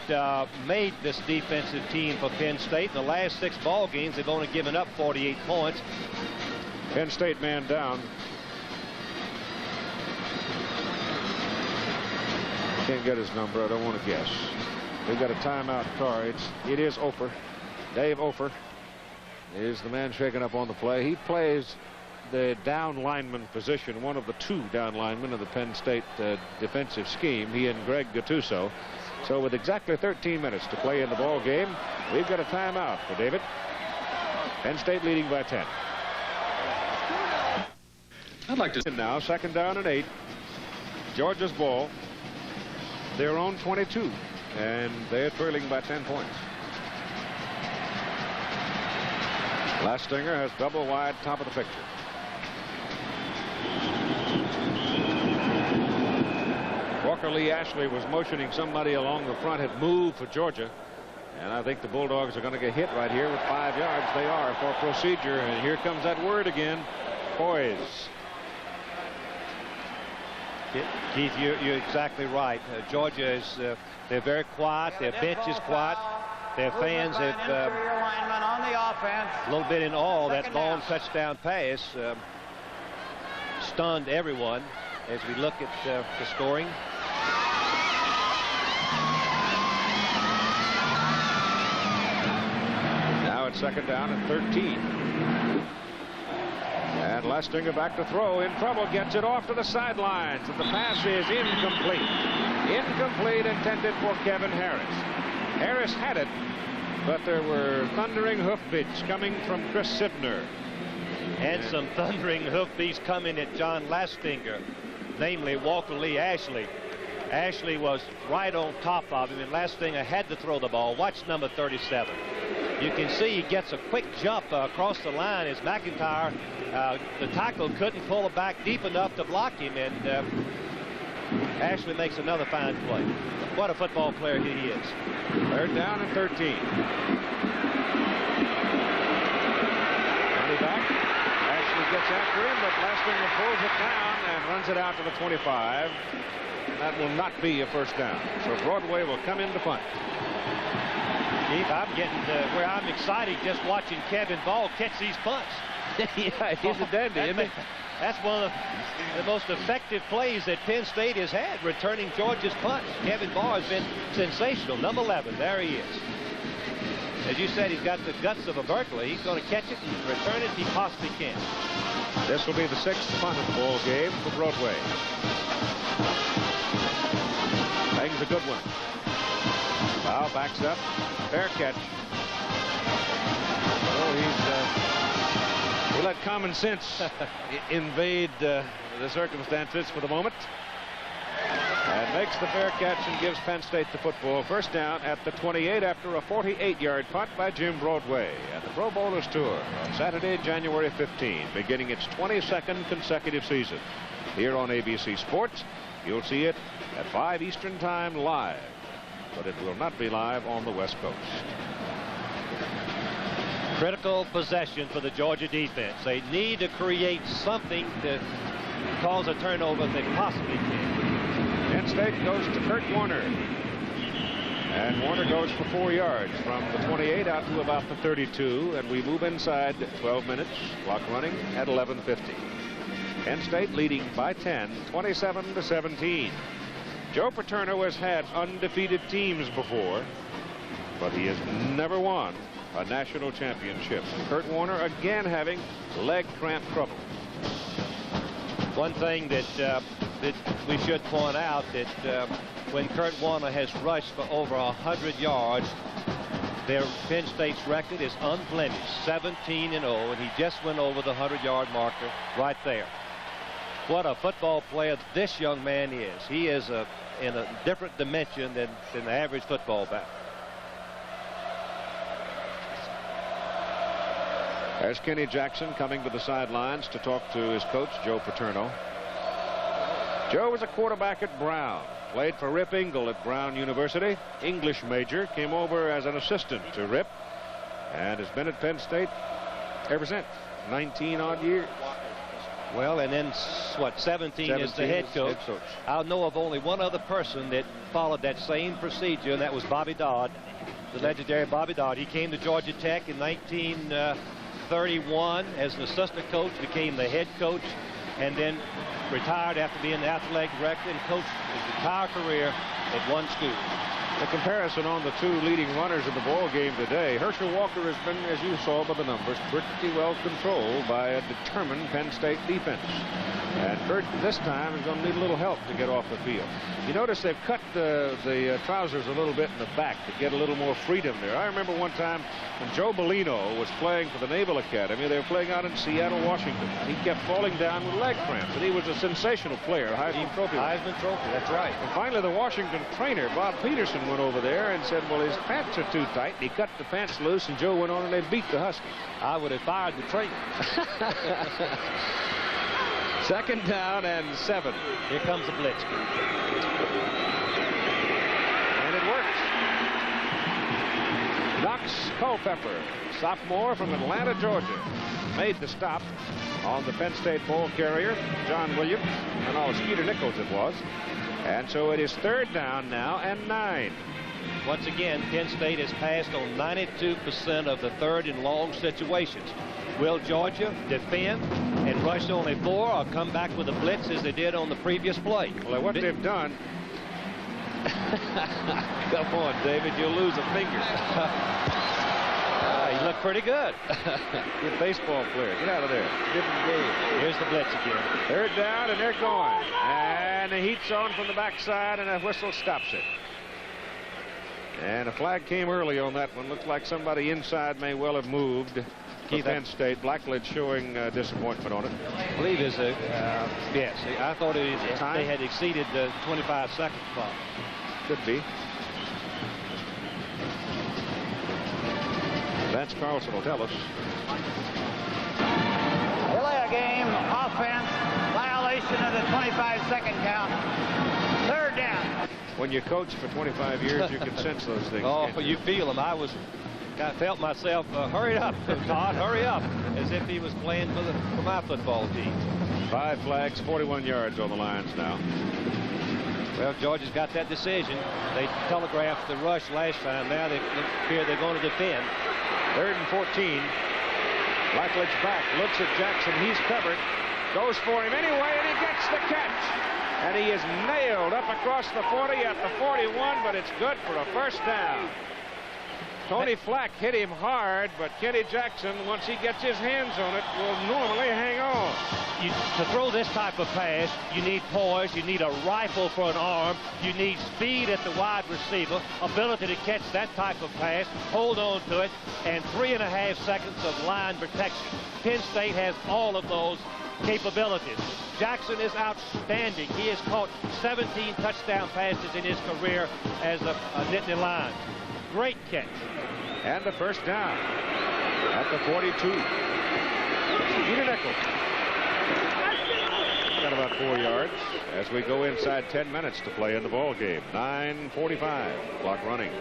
made this defensive team for Penn State. In the last 6 ball games, they've only given up 48 points. Penn State man down. Can't get his number. I don't want to guess. They've got a timeout car. It is Ofer. Dave Ofer is the man shaking up on the play. He plays the down lineman position, one of the 2 down linemen of the Penn State defensive scheme, he and Greg Gattuso. So with exactly 13 minutes to play in the ball game, we've got a timeout for David. Penn State leading by 10. I'd like to now, second down and 8. Georgia's ball. Their own 22, and they're trailing by 10 points. Lastinger has double wide top of the picture. Walker Lee Ashley was motioning somebody along the front, had moved for Georgia, and I think the Bulldogs are going to get hit right here with 5 yards. They are for procedure, and here comes that word again, poise. Keith, you're exactly right. Georgia is they're very quiet. Their bench is quiet. Their fans have a little bit in awe. That long touchdown pass stunned everyone as we look at the scoring. Now it's second down and 13. And Lastinger back to throw, in trouble, gets it off to the sidelines, and the pass is incomplete. Incomplete, intended for Kevin Harris. Harris had it, but there were thundering hoofbeats coming from Chris Sibner. And some thundering hoofbeats coming at John Lastinger, namely Walker Lee Ashley. Ashley was right on top of him, and Lastinger had to throw the ball. Watch number 37. You can see he gets a quick jump across the line as McIntyre, the tackle, couldn't pull it back deep enough to block him, and Ashley makes another fine play. What a football player he is. Third down and 13. Running back. Ashley gets after him, but Lastinger pulls it down and runs it out to the 25. That will not be a first down. So Broadway will come in to punt. Keith, I'm getting to where I'm excited just watching Kevin Ball catch these punts. Yeah, he's a dandy, isn't he? That's one of the most effective plays that Penn State has had, returning Georgia's punts. Kevin Ball has been sensational. Number 11, there he is. As you said, he's got the guts of a Berkeley. He's going to catch it and return it if he possibly can. This will be the 6th punt of the ball game for Broadway. Bangs a good one. Foul backs up. Fair catch. Oh, he let common sense invade the circumstances for the moment. And makes the fair catch and gives Penn State the football. First down at the 28 after a 48-yard punt by Jim Broadway at the Pro Bowlers Tour on Saturday, January 15, beginning its 22nd consecutive season. Here on ABC Sports, you'll see it at 5 Eastern Time live, but it will not be live on the West Coast. Critical possession for the Georgia defense. They need to create something to cause a turnover they possibly can. Penn State goes to Kurt Warner. And Warner goes for 4 yards from the 28 out to about the 32. And we move inside 12 minutes. Clock running at 11:50. Penn State leading by 10, 27-17. Joe Paterno has had undefeated teams before, but he has never won a national championship. Kurt Warner again having leg cramp trouble. One thing that we should point out that when Kurt Warner has rushed for over 100 yards, their Penn State's record is unblemished, 17-0, and he just went over the 100-yard marker right there. What a football player this young man is. He is in a different dimension than the average football back. There's Kenny Jackson coming to the sidelines to talk to his coach, Joe Paterno. Joe was a quarterback at Brown. Played for Rip Engle at Brown University. English major. Came over as an assistant to Rip. And has been at Penn State ever since. 19-odd years. Well, and then, what, 17 is the head coach. I know of only one other person that followed that same procedure, and that was Bobby Dodd, the legendary Bobby Dodd. He came to Georgia Tech in 1931 as an assistant coach, became the head coach, and then retired after being the athletic director and coached his entire career at one school. The comparison on the two leading runners in the ball game today. Herschel Walker has been, as you saw by the numbers, pretty well controlled by a determined Penn State defense. And Kurt this time is going to need a little help to get off the field. You notice they've cut the trousers a little bit in the back to get a little more freedom there. I remember one time when Joe Bellino was playing for the Naval Academy. They were playing out in Seattle, Washington. He kept falling down with leg cramps, and he was a sensational player, Heisman Trophy. Heisman Trophy, that's right. And finally, the Washington trainer, Bob Peterson, went over there and said, well, his pants are too tight. And he cut the pants loose, and Joe went on and they beat the Huskies. I would have fired the trainer. 2nd down and 7. Here comes the blitz. And it works. Knox Culpepper, sophomore from Atlanta, Georgia, made the stop on the Penn State ball carrier, John Williams, and Skeeter Nichols it was. And so it is 3rd down now and 9. Once again, Penn State has passed on 92% of the 3rd and long situations. Will Georgia defend and rush only 4 or come back with a blitz as they did on the previous play? Well, what they've done. Come on, David, you'll lose a finger. He looked pretty good. Good baseball player. Get out of there. Here's the blitz again. 3rd down, and they're going. And the heat's on from the backside, and a whistle stops it. And a flag came early on that one. Looks like somebody inside may well have moved. For Penn State. Blackledge showing disappointment on it. I believe is a yes. I thought they had exceeded the 25-second clock. Could be. Vance Carlson will tell us. Delay a game, offense, violation of the 25-second count. 3rd down. When you coach for 25 years, you can sense those things. Oh, you feel them. I felt myself, hurry up, Todd, hurry up, as if he was playing for my football team. 5 flags, 41 yards on the Lions now. Well, Georgia's got that decision. They telegraphed the rush last time. Now they appear they're going to defend. 3rd and 14. Blackledge back, looks at Jackson. He's covered. Goes for him anyway, and he gets the catch. And he is nailed up across the 40 at the 41, but it's good for a 1st down. Tony Flack hit him hard, but Kenny Jackson, once he gets his hands on it, will normally hang on. To throw this type of pass, you need poise, you need a rifle for an arm, you need speed at the wide receiver, ability to catch that type of pass, hold on to it, and 3.5 seconds of line protection. Penn State has all of those capabilities. Jackson is outstanding. He has caught 17 touchdown passes in his career as a Nittany Lion. Great catch. And the 1st down at the 42. Skeeter Nichols. Got about 4 yards as we go inside 10 minutes to play in the ball game. 9:45. Clock running.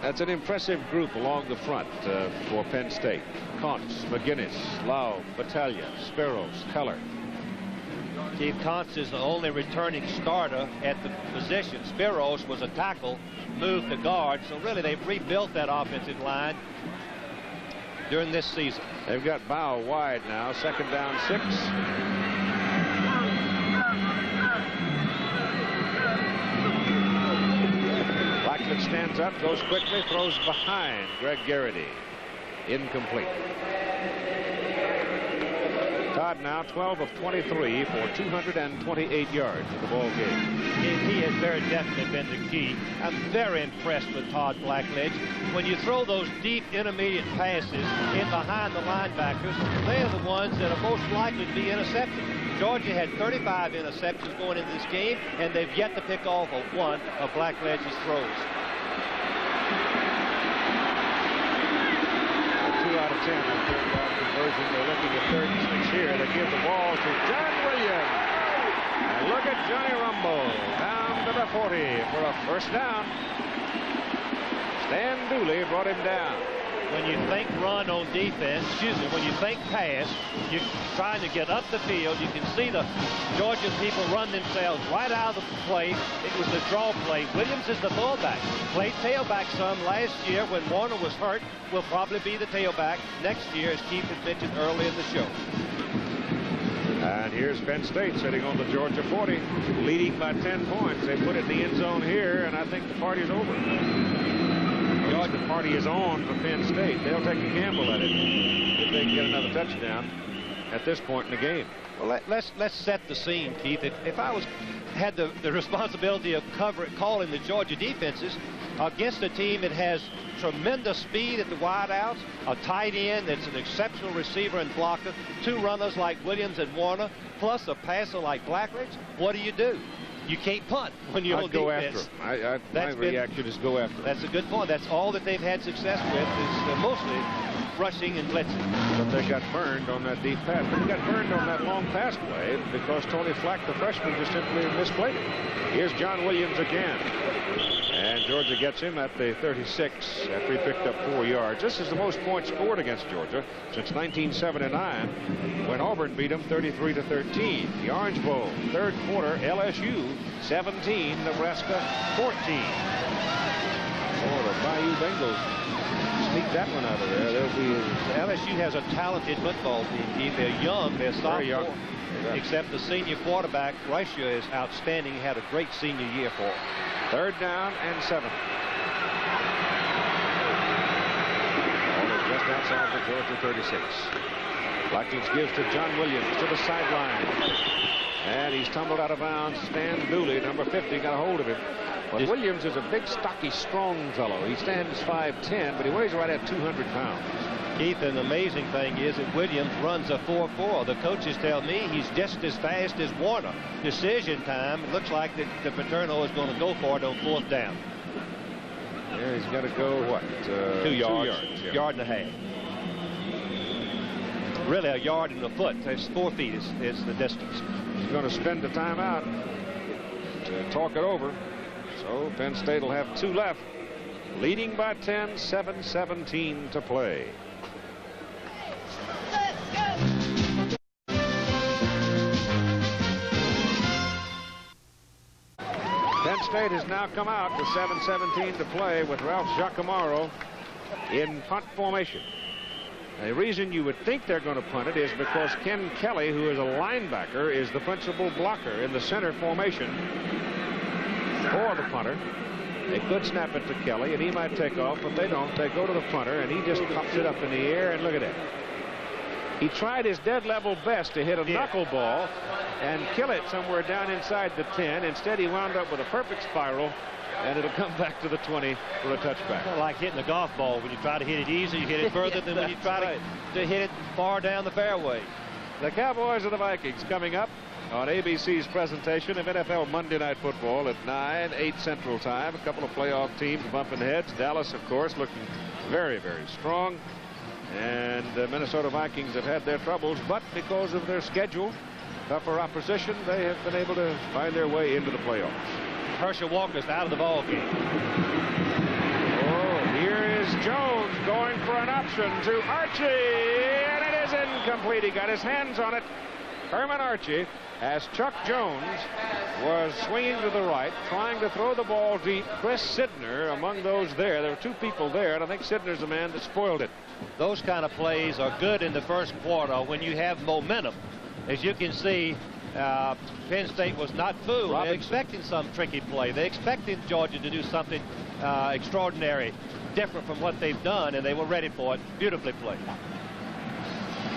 That's an impressive group along the front for Penn State. Kontz, McGinnis, Lau, Battaglia, Spiros, Keller. Keith Kontz is the only returning starter at the position. Spiros was a tackle, moved to guard, so really they've rebuilt that offensive line during this season. They've got Bow wide now, 2nd down 6. Blackledge stands up, goes quickly, throws behind Greg Garrity. Incomplete. Todd now 12 of 23 for 228 yards in the ball game. He has very definitely been the key. I'm very impressed with Todd Blackledge. When you throw those deep intermediate passes in behind the linebackers, they are the ones that are most likely to be intercepted. Georgia had 35 interceptions going into this game, and they've yet to pick off one of Blackledge's throws. 2 out of 10 on 3rd down conversion. They're looking at 3rd and 6 here. They give the ball to John Williams. And look at Johnny Rumble down to the 40 for a 1st down. Stan Dooley brought him down. When you think run on defense, when you think pass, you're trying to get up the field. You can see the Georgia people run themselves right out of the play. It was the draw play. Williams is the fullback. Played tailback some last year when Warner was hurt. Will probably be the tailback next year, as Keith had mentioned early in the show. And here's Penn State sitting on the Georgia 40, leading by 10 points. They put it in the end zone here, and I think the party's over. The party is on for Penn State. They'll take a gamble at it if they can get another touchdown at this point in the game. Well, let's set the scene, Keith. If I had the responsibility of calling the Georgia defenses against a team that has tremendous speed at the wideouts, a tight end that's an exceptional receiver and blocker, 2 runners like Williams and Warner, plus a passer like Blackledge, what do? You can't punt when you're on go defense. after him. My reaction is go after him. That's a good point. That's all that they've had success with is mostly rushing and blitzing. But they got burned on that deep pass. They got burned on that long pass play because Tony Flack, the freshman, just simply misplayed it. Here's John Williams again. And Georgia gets him at the 36 after he picked up 4 yards. This is the most points scored against Georgia since 1979 when Auburn beat them 33-13. The Orange Bowl, 3rd quarter, LSU 17, Nebraska 14. Oh, the Bayou Bengals sneak that one out of there. LSU has a talented football team. They're young. They're sophomore. Except the senior quarterback, Reicher, is outstanding. He had a great senior year for him. 3rd down and 7. Just outside the Georgia 36. Blackledge gives to John Williams to the sideline. And he's tumbled out of bounds. Stan Dooley, number 50, got a hold of him. But Williams is a big, stocky, strong fellow. He stands 5'10", but he weighs right at 200 pounds. Keith, an amazing thing is that Williams runs a 4.4. The coaches tell me he's just as fast as Warner. Decision time, it looks like the Paterno is going to go for it on 4th down. Yeah, he's got to go, what? 2 yards. Yeah. Yard and a half. Really, a yard and a foot. It's 4 feet is the distance. He's going to spend the timeout to talk it over. So Penn State will have 2 left. Leading by 10, 7:17 to play. Penn State has now come out with 7:17 to play with Ralph Giacomo in punt formation. The reason you would think they're going to punt it is because Ken Kelly, who is a linebacker, is the principal blocker in the center formation for the punter. They could snap it to Kelly, and he might take off, but they don't. They go to the punter, and he just pops it up in the air, and look at that. He tried his dead level best to hit a knuckleball and kill it somewhere down inside the 10. Instead, he wound up with a perfect spiral, and it'll come back to the 20 for a touchback. Kind of like hitting a golf ball. When you try to hit it easy, you hit it further than when you try to hit it far down the fairway. The Cowboys and the Vikings coming up on ABC's presentation of NFL Monday Night Football at 9, 8 Central Time. A couple of playoff teams bumping heads. Dallas, of course, looking very, very strong. And the Minnesota Vikings have had their troubles, but because of their schedule, tougher opposition, they have been able to find their way into the playoffs. Herschel Walker's out of the ball game. Oh, Here's Jones going for an option to Archie, and it is incomplete. He got his hands on it. Herman Archie, as Chuck Jones was swinging to the right, trying to throw the ball deep. Chris Sidner among those there. There were two people there, and I think Sidner's the man that spoiled it. Those kind of plays are good in the first quarter when you have momentum. As you can see, Penn State was not fooled. They're expecting some tricky play. They expected Georgia to do something extraordinary, different from what they've done, and they were ready for it. Beautifully played.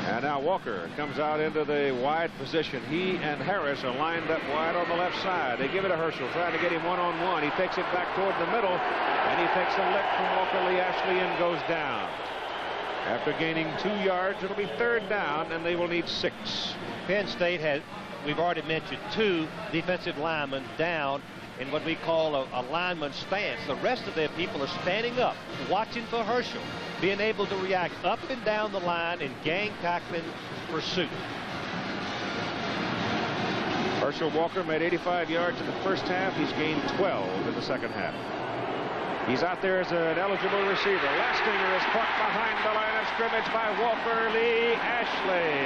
And now Walker comes out into the wide position. He and Harris are lined up wide on the left side. They give it to Herschel, trying to get him one-on-one. He takes it back toward the middle, and he takes a lick from Walker Lee Ashley and goes down. After gaining 2 yards, it'll be 3rd down, and they will need 6. Penn State had, we've already mentioned, 2 defensive linemen down in what we call a lineman stance. The rest of their people are standing up, watching for Herschel, being able to react up and down the line in gang tackling pursuit. Herschel Walker made 85 yards in the first half. He's gained 12 in the second half. He's out there as an eligible receiver. Lastinger is caught behind the line of scrimmage by Walker Lee Ashley.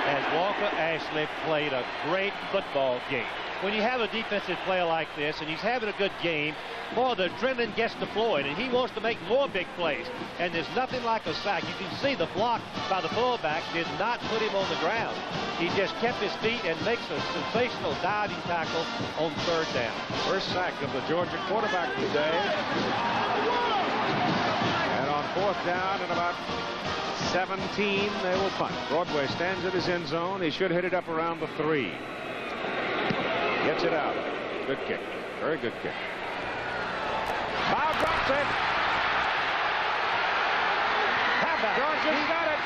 And Walker Ashley played a great football game. When you have a defensive player like this and he's having a good game, boy, the adrenaline gets deployed, and he wants to make more big plays. And there's nothing like a sack. You can see the block by the fullback did not put him on the ground. He just kept his feet and makes a sensational diving tackle on 3rd down. First sack of the Georgia quarterback today. And on 4th down and about 17, they will punt. Broadway stands at his end zone. He should hit it up around the 3. Gets it out. Good kick. Very good kick. Bow drops it. Georgia's got it.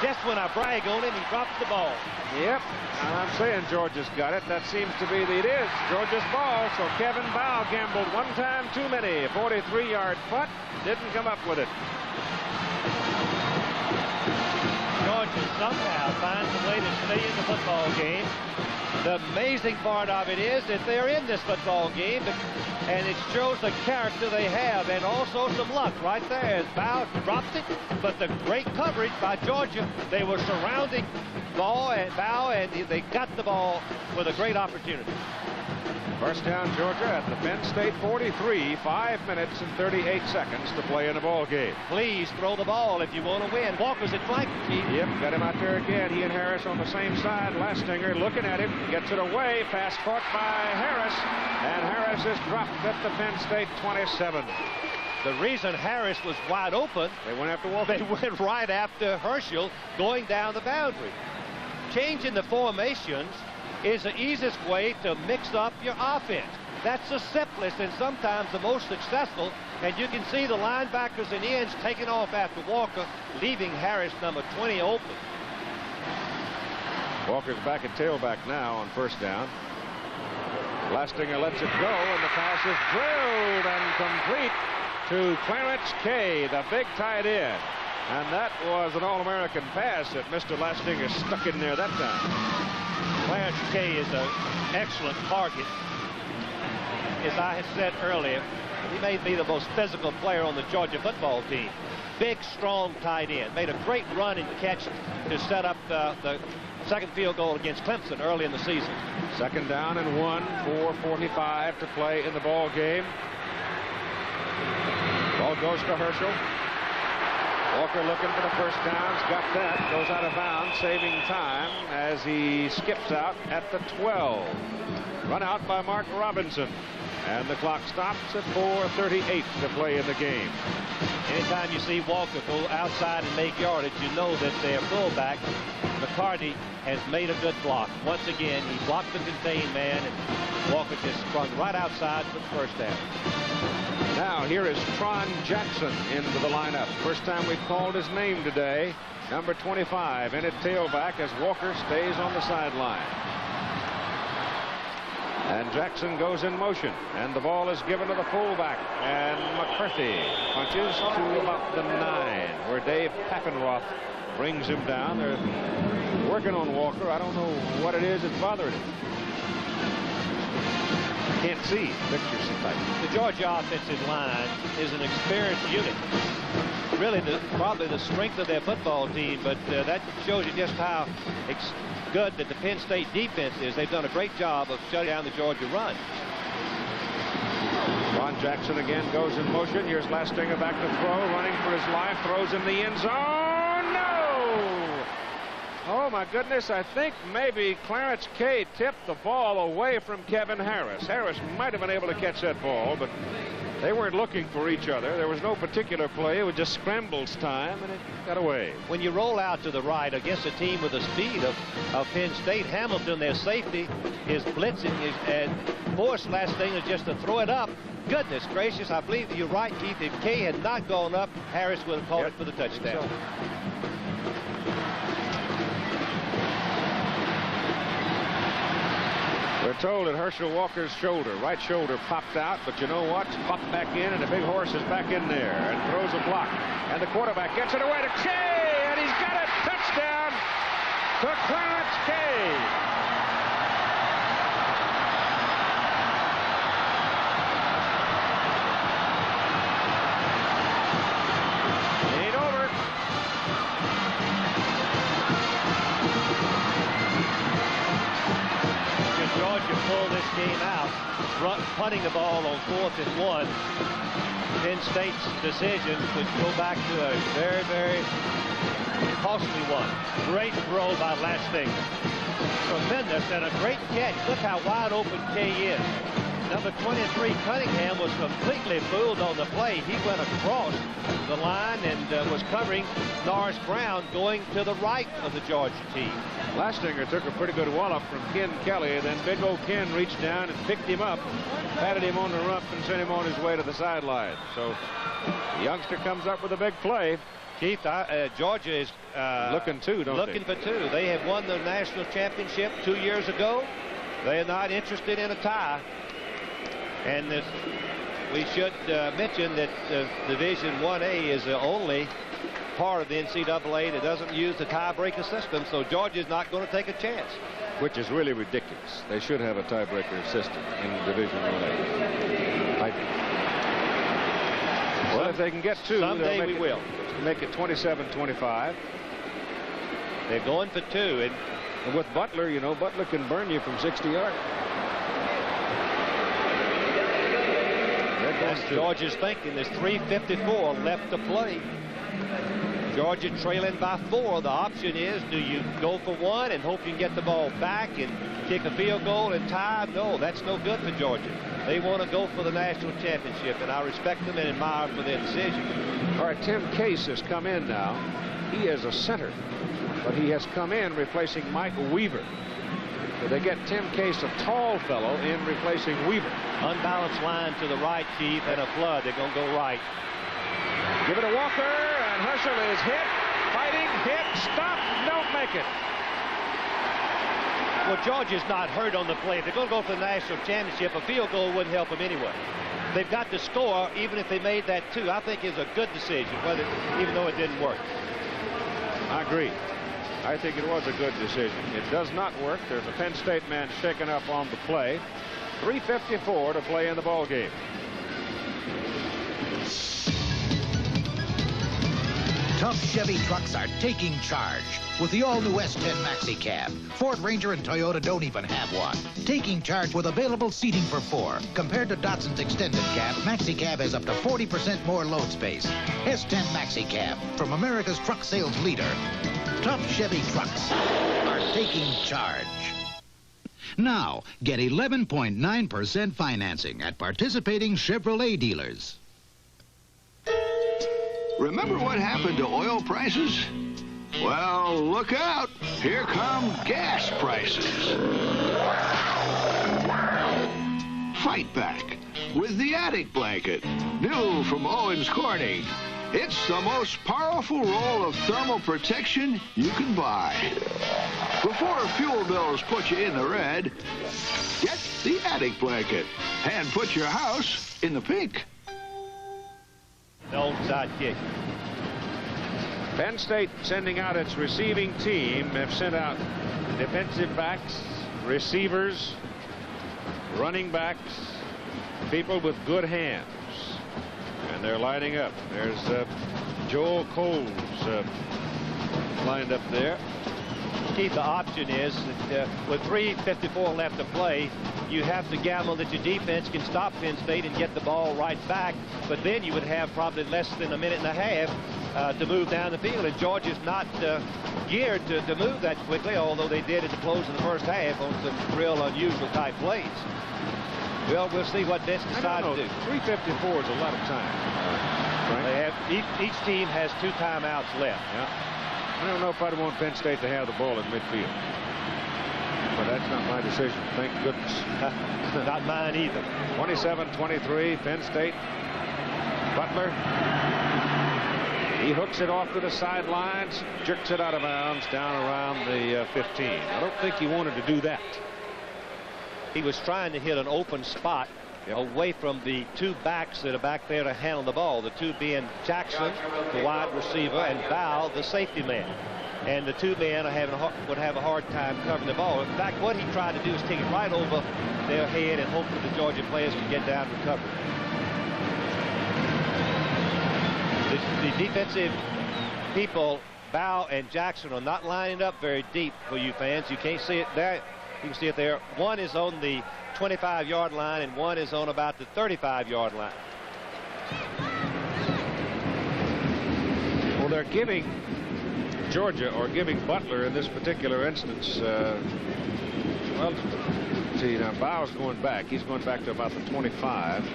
Just when I brag on him, he drops the ball. Yep. And I'm saying Georgia's got it. That seems to be it is Georgia's ball. So Kevin Bow gambled one time too many. A 43-yard putt. Didn't come up with it. Georgia somehow finds a way to stay in the football game. The amazing part of it is that they're in this football game, and it shows the character they have, and also some luck right there as Bow dropped it, but the great coverage by Georgia. They were surrounding Bow, and they got the ball with a great opportunity. First down, Georgia at the Penn State 43, 5 minutes and 38 seconds to play in the ball game. Please throw the ball if you want to win. Walker's at flank. Yep, got him out there again. He and Harris on the same side. Lastinger looking at him, gets it away. Pass caught by Harris, and Harris is dropped at the Penn State 27. The reason Harris was wide open, they went after Walker. They went right after Herschel going down the boundary. Changing the formations is the easiest way to mix up your offense. That's the simplest and sometimes the most successful, and you can see the linebackers and ends taking off after Walker, leaving Harris, number 20, open. Walker's back at tailback now on first down. Lastinger lets it go, and the pass is drilled and complete to Clarence Kay, the big tight end. And that was an All-American pass that Mr. Lastinger stuck in there that time. Clarence Kay is an excellent target. As I had said earlier, he may be the most physical player on the Georgia football team. Big, strong tight end. Made a great run and catch to set up the second field goal against Clemson early in the season. Second down and 1, 4:45 to play in the ball game. Ball goes to Herschel. Walker looking for the first downs, got that, goes out of bounds, saving time as he skips out at the 12. Run out by Mark Robinson, and the clock stops at 4:38 to play in the game. Anytime you see Walker go outside and make yardage, you know that their fullback, McCarty, has made a good block. Once again, he blocked the contained man, and Walker just sprung right outside for the first down. Now here is Tron Jackson into the lineup. First time we've called his name today. Number 25 in at tailback as Walker stays on the sideline. And Jackson goes in motion, and the ball is given to the fullback, and McCarthy punches to about the 9, where Dave Paffenroth brings him down. They're working on Walker. I don't know what it is that's bothering him. can't see. Pictures tight. The Georgia offensive line is an experienced unit. Really, probably the strength of their football team, but that shows you just how good that the Penn State defense is. They've done a great job of shutting down the Georgia run. Ron Jackson again goes in motion. Here's Lastinger back to throw, running for his life, throws in the end zone. No! Oh, my goodness, I think maybe Clarence Kay tipped the ball away from Kevin Harris. Harris might have been able to catch that ball, but they weren't looking for each other. There was no particular play. It was just scrambles time, and it got away. When you roll out to the right against a team with the speed of Penn State, Hamilton, their safety, is blitzing, and forced Lastinger just to throw it up. Goodness gracious, I believe you're right, Keith. If Kay had not gone up, Harris would have called it for the touchdown. We're told that Herschel Walker's shoulder, right shoulder, popped out, but you know what? It's popped back in, and the big horse is back in there and throws a block. And the quarterback gets it away to Kay, and he's got a touchdown to Clarence Kay. Pull this game out, punting the ball on 4th and 1. Penn State's decision could go back to a very, very costly one. Great throw by Lastinger. Tremendous and a great catch. Look how wide open Kay is. Number 23, Cunningham, was completely fooled on the play. He went across the line and was covering Norris Brown going to the right of the Georgia team. Lastinger took a pretty good wallop from Ken Kelly. Then big old Ken reached down and picked him up, patted him on the rump, and sent him on his way to the sideline. So the youngster comes up with a big play. Keith, Georgia is looking for two. They have won the national championship 2 years ago. They are not interested in a tie. And we should mention that Division 1A is the only part of the NCAA that doesn't use the tiebreaker system, so Georgia's not going to take a chance. Which is really ridiculous. They should have a tiebreaker system in Division 1A. Well, if they can get two, someday we will. Make it 27-25. They're going for two. And with Butler, you know, Butler can burn you from 60 yards. That's Georgia's thinking. There's 3:54 left to play. Georgia trailing by 4. The option is, do you go for one and hope you can get the ball back and kick a field goal and tie? No, that's no good for Georgia. They want to go for the national championship, and I respect them and admire them for their decision. All right, Tim Case has come in now. He is a center, but he has come in replacing Mike Weaver. So they get Tim Case, a tall fellow, in replacing Weaver. Unbalanced line to the right, Keith, and a flood. They're going to go right. Give it to Walker, and Herschel is hit, fighting, hit, stop, don't make it. Well, Georgia's not hurt on the play. If they're going to go for the national championship, a field goal wouldn't help them anyway. They've got to score, even if they made that two. I think is a good decision, even though it didn't work. I agree. I think it was a good decision. It does not work. There's a Penn State man shaken up on the play. 3:54 to play in the ball game. Tough Chevy trucks are taking charge with the all-new S10 Maxi Cab. Ford Ranger and Toyota don't even have one. Taking charge with available seating for 4. Compared to Datsun's extended cab, Maxi Cab has up to 40% more load space. S10 Maxi Cab from America's truck sales leader. Tough Chevy trucks are taking charge. Now, get 11.9% financing at participating Chevrolet dealers. Remember what happened to oil prices? Well, look out. Here come gas prices. Fight back with the Attic Blanket, new from Owens Corning. It's the most powerful roll of thermal protection you can buy. Before fuel bills put you in the red, get the Attic Blanket and put your house in the pink. The onside kick. Penn State sending out its receiving team. Have sent out defensive backs, receivers, running backs, people with good hands. And they're lining up. There's Joel Coles lined up there. Keith, the option is that with 3:54 left to play, you have to gamble that your defense can stop Penn State and get the ball right back. But then you would have probably less than a minute and a half to move down the field. And Georgia's not geared to move that quickly, although they did at the close of the first half on some real unusual type plays. Well, we'll see what Vince decides to do. 3:54 is a lot of time. Right? They have each team has 2 timeouts left. Yeah. I don't know if I'd want Penn State to have the ball in midfield. But that's not my decision. Thank goodness. Not mine either. 27-23, Penn State. Butler. He hooks it off to the sidelines, jerks it out of bounds down around the 15. I don't think he wanted to do that. He was trying to hit an open spot away from the 2 backs that are back there to handle the ball. The 2 being Jackson, the wide receiver, and Bow, the safety man. And the 2 men would have a hard time covering the ball. In fact, what he tried to do is take it right over their head and hope that the Georgia players could get down and recover. The defensive people, Bow and Jackson, are not lining up very deep for you fans. You can't see it there. You can see it there. One is on the 25-yard line and one is on about the 35-yard line. Well, they're giving Georgia, or giving Butler in this particular instance, well, see, now Bow's going back. He's going back to about the 25.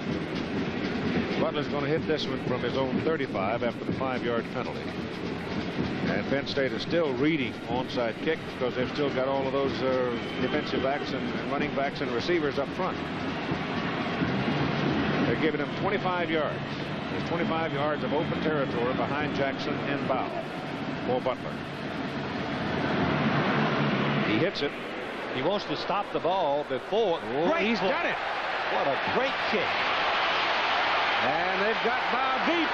Butler's going to hit this one from his own 35 after the 5-yard penalty. And Penn State is still reading onside kick because they've still got all of those defensive backs and running backs and receivers up front. They're giving him 25 yards. There's 25 yards of open territory behind Jackson and Bow for Butler. He hits it. He wants to stop the ball before. He's done it. What a great kick. And they've got Bow deep.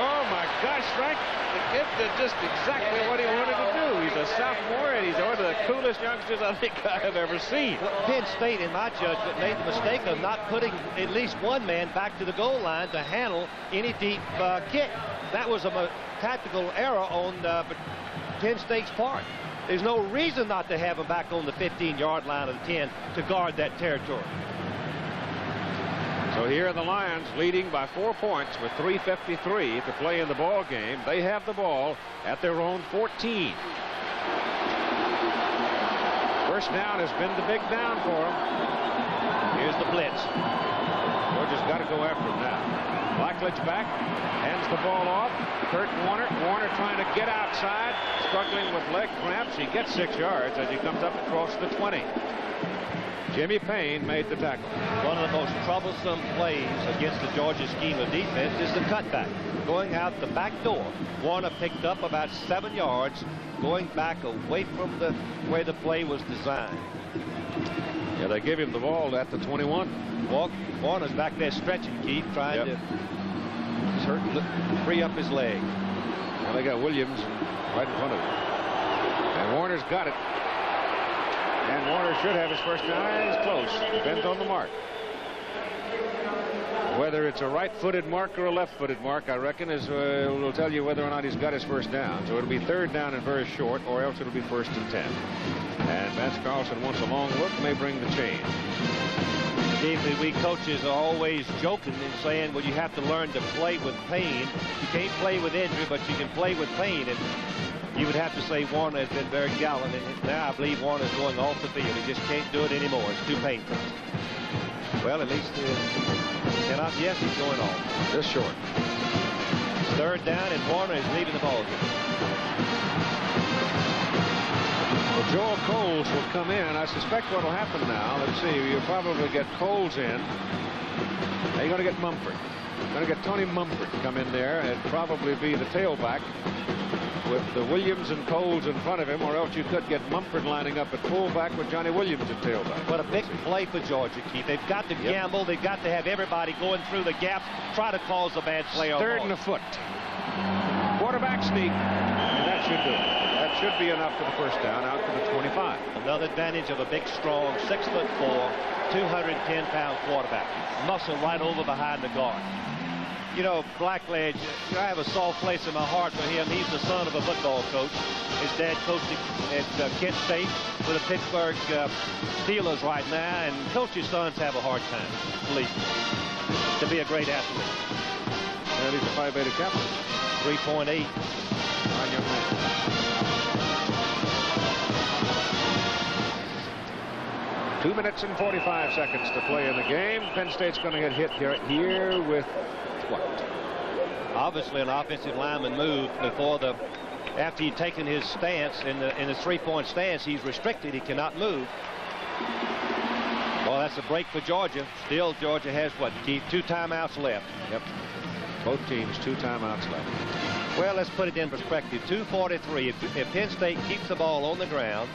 Oh my gosh, Frank, the kid did just exactly what he wanted to do. He's a sophomore and he's one of the coolest youngsters I think I have ever seen. Well, Penn State, in my judgment, made the mistake of not putting at least one man back to the goal line to handle any deep kick. That was a tactical error on Penn State's part. There's no reason not to have him back on the 15-yard line of the 10 to guard that territory. So here are the Lions leading by 4 points with 3:53 to play in the ball game. They have the ball at their own 14. First down has been the big down for them. Here's the blitz. Georgia's got to go after him now. Blackledge back, hands the ball off. Kurt Warner. Warner trying to get outside, struggling with leg cramps. He gets 6 yards as he comes up across the 20. Jimmy Payne made the tackle. One of the most troublesome plays against the Georgia scheme of defense is the cutback. Going out the back door. Warner picked up about 7 yards, going back away from where the play was designed. Yeah, they give him the ball at the 21. Warner's back there stretching, Keith, trying to free up his leg. Well, they got Williams right in front of him. And Warner's got it. And Warner should have his first down. He's close. Depends on the mark. Whether it's a right-footed mark or a left-footed mark, I reckon, will tell you whether or not he's got his first down. So it'll be 3rd down and very short, or else it'll be 1st and 10. And Vance Carlson wants a long look, may bring the change. Steve, we coaches are always joking and saying, well, you have to learn to play with pain. You can't play with injury, but you can play with pain. And you would have to say Warner has been very gallant, and now I believe Warner's going off the field. He just can't do it anymore. It's too painful. Well, at least yes, he's going off. Just short. It's 3rd down, and Warner is leaving the ball game. Well, Joel Coles will come in. I suspect what will happen now, let's see, you'll probably get Coles in. Now you're going to get Mumford. You're going to get Tony Mumford come in there and probably be the tailback with the Williams and Coles in front of him, or else you could get Mumford lining up at fullback with Johnny Williams at tailback. What a big play for Georgia, Keith. They've got to gamble. They've got to have everybody going through the gaps, try to cause a bad play. 3rd and a foot. Quarterback sneak, and that should do it. That should be enough for the first down out to the 25. Another advantage of a big, strong, 6'4", 210-pound quarterback. Muscle right over behind the guard. You know, Blackledge, I have a soft place in my heart for him. He's the son of a football coach. His dad coaching at Kent State for the Pittsburgh Steelers right now, and coach's sons have a hard time, believe me, to be a great athlete. And he's a Phi Beta Kappa. 3.8. Fine young man. Two minutes and 45 seconds to play in the game. Penn State's going to get hit here with what? Obviously, an offensive lineman moved before after he'd taken his stance in the three-point stance. He's restricted. He cannot move. Well, that's a break for Georgia. Still, Georgia has what? 2 timeouts left. Yep. Both teams 2 timeouts left. Well, let's put it in perspective. 2:43. If Penn State keeps the ball on the ground,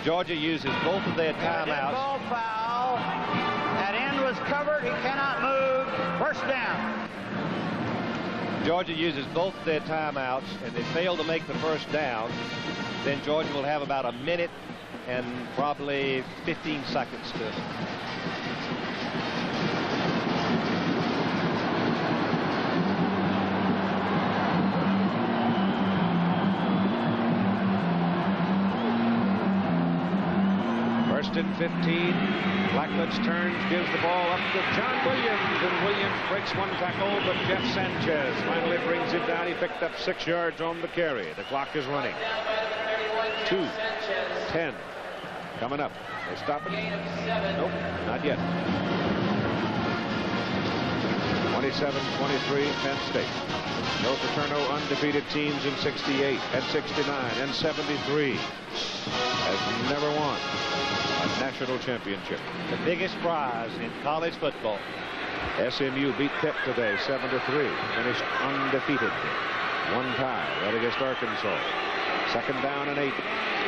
Georgia uses both of their timeouts. Ball foul. That end was covered. He cannot move. First down. Georgia uses both of their timeouts, and they fail to make the first down. Then Georgia will have about a minute and probably 15 seconds to First and 15. Blackledge turns, gives the ball up to John Williams, and Williams breaks one tackle, but Jeff Sanchez finally brings him down. He picked up 6 yards on the carry. The clock is running. 2:10 coming up. They stop it? Nope, not yet. 27-23 Penn State. North Paterno undefeated teams in 68 and 69 and 73. Has never won a national championship. the biggest prize in college football. SMU beat Pitt today 7-3. Finished undefeated. One tie right against Arkansas. Second down and 8.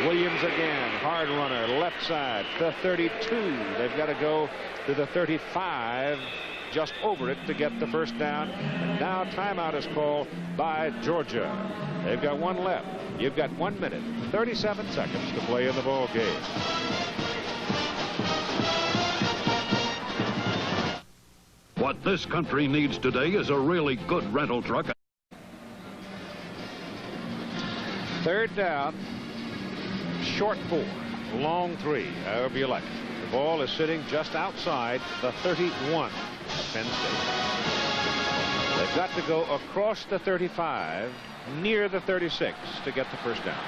Williams again. Hard runner. Left side. The 32. They've got to go to the 35. Just over it to get the first down. And now timeout is called by Georgia. They've got one left. You've got 1 minute, 37 seconds to play in the ball game. What this country needs today is a really good rental truck. Third down, short 4, long 3, however you like it. The ball is sitting just outside the 31 of Penn State. They've got to go across the 35, near the 36 to get the first down.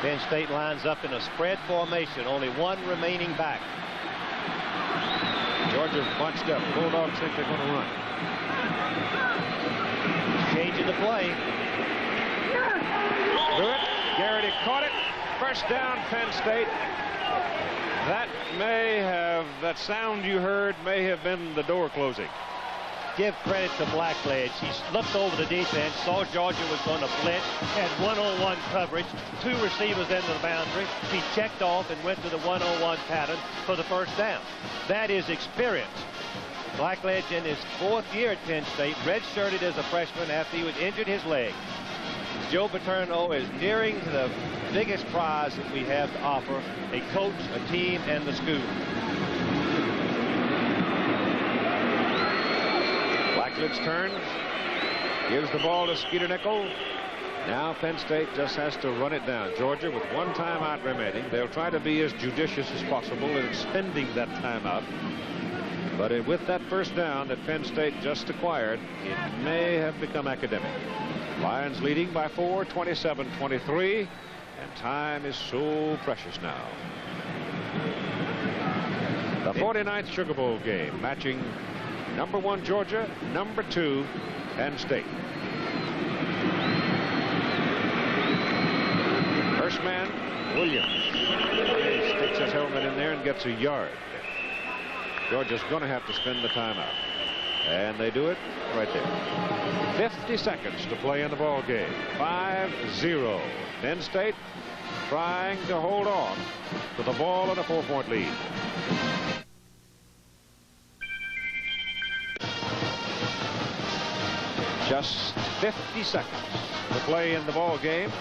Penn State lines up in a spread formation, only one remaining back. Georgia's bunched up. Bulldogs think they're going to run. Changing the play. Threw it. Garrity caught it. First down, Penn State. That sound you heard may have been the door closing. Give credit to Blackledge. He looked over the defense, saw Georgia was going to blitz, had one-on-one coverage, 2 receivers into the boundary. He checked off and went to the one-on-one pattern for the first down. That is experience. Blackledge in his 4th year at Penn State, redshirted as a freshman after he had injured his leg. Joe Paterno is nearing the biggest prize that we have to offer, a coach, a team, and the school. Blackledge turns, gives the ball to Skeeter Nickel. Now Penn State just has to run it down. Georgia with 1 timeout remaining. They'll try to be as judicious as possible in spending that timeout. But with that first down that Penn State just acquired, it may have become academic. Lions leading by 4, 27-23, and time is so precious now. The 49th Sugar Bowl game, matching number 1 Georgia, number 2 Penn State. First man, Williams. He sticks his helmet in there and gets a yard. Georgia's going to have to spend the timeout. And they do it right there. 50 seconds to play in the ball game. 5-0. Penn State trying to hold on to the ball in a 4-point lead. Just 50 seconds to play in the ball game.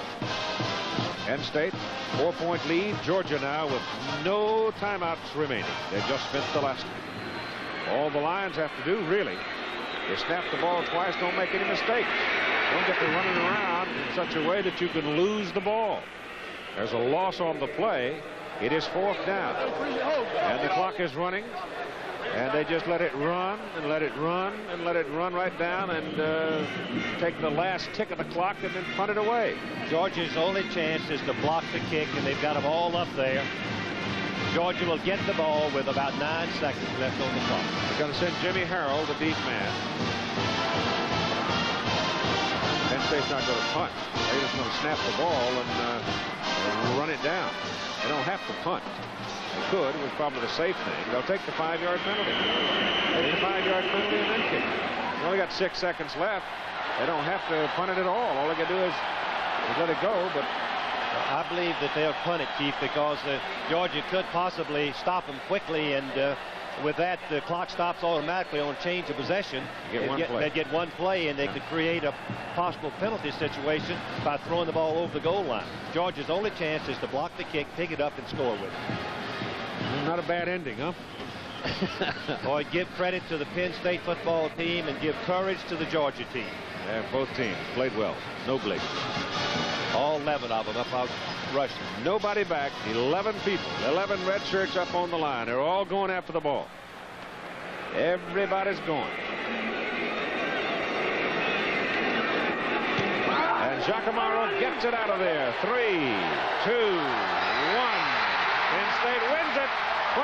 Penn State, 4-point lead. Georgia now with no timeouts remaining. They just spent the last one. All the Lions have to do, really, is snap the ball twice. Don't make any mistakes. Don't get to running around in such a way that you can lose the ball. There's a loss on the play. It is 4th down. And the clock is running. And they just let it run and let it run and let it run right down and take the last tick of the clock and then punt it away. Georgia's only chance is to block the kick, and they've got them all up there. Georgia will get the ball with about 9 seconds left on the clock. They're going to send Jimmy Harrell, the deep man. Penn State's not going to punt. They're just going to snap the ball and run it down. They don't have to punt. They could. It was probably the safe thing. They'll take the 5-yard penalty. Take the 5-yard penalty and then kick it. They only got 6 seconds left. They don't have to punt it at all. All they got to do is let it go. But I believe that they'll punt it, Chief, because Georgia could possibly stop them quickly, and with that, the clock stops automatically on change of possession. They'd get one play, and they could create a possible penalty situation by throwing the ball over the goal line. Georgia's only chance is to block the kick, pick it up, and score with it. Not a bad ending, huh? Boy, give credit to the Penn State football team and give courage to the Georgia team. Yeah, both teams played well. No blink. All 11 of them up out rushing. Nobody back. 11 people. 11 red shirts up on the line. They're all going after the ball. Everybody's going. And Giacomo gets it out of there. 3, 2, 1. Penn State wins it 27-23.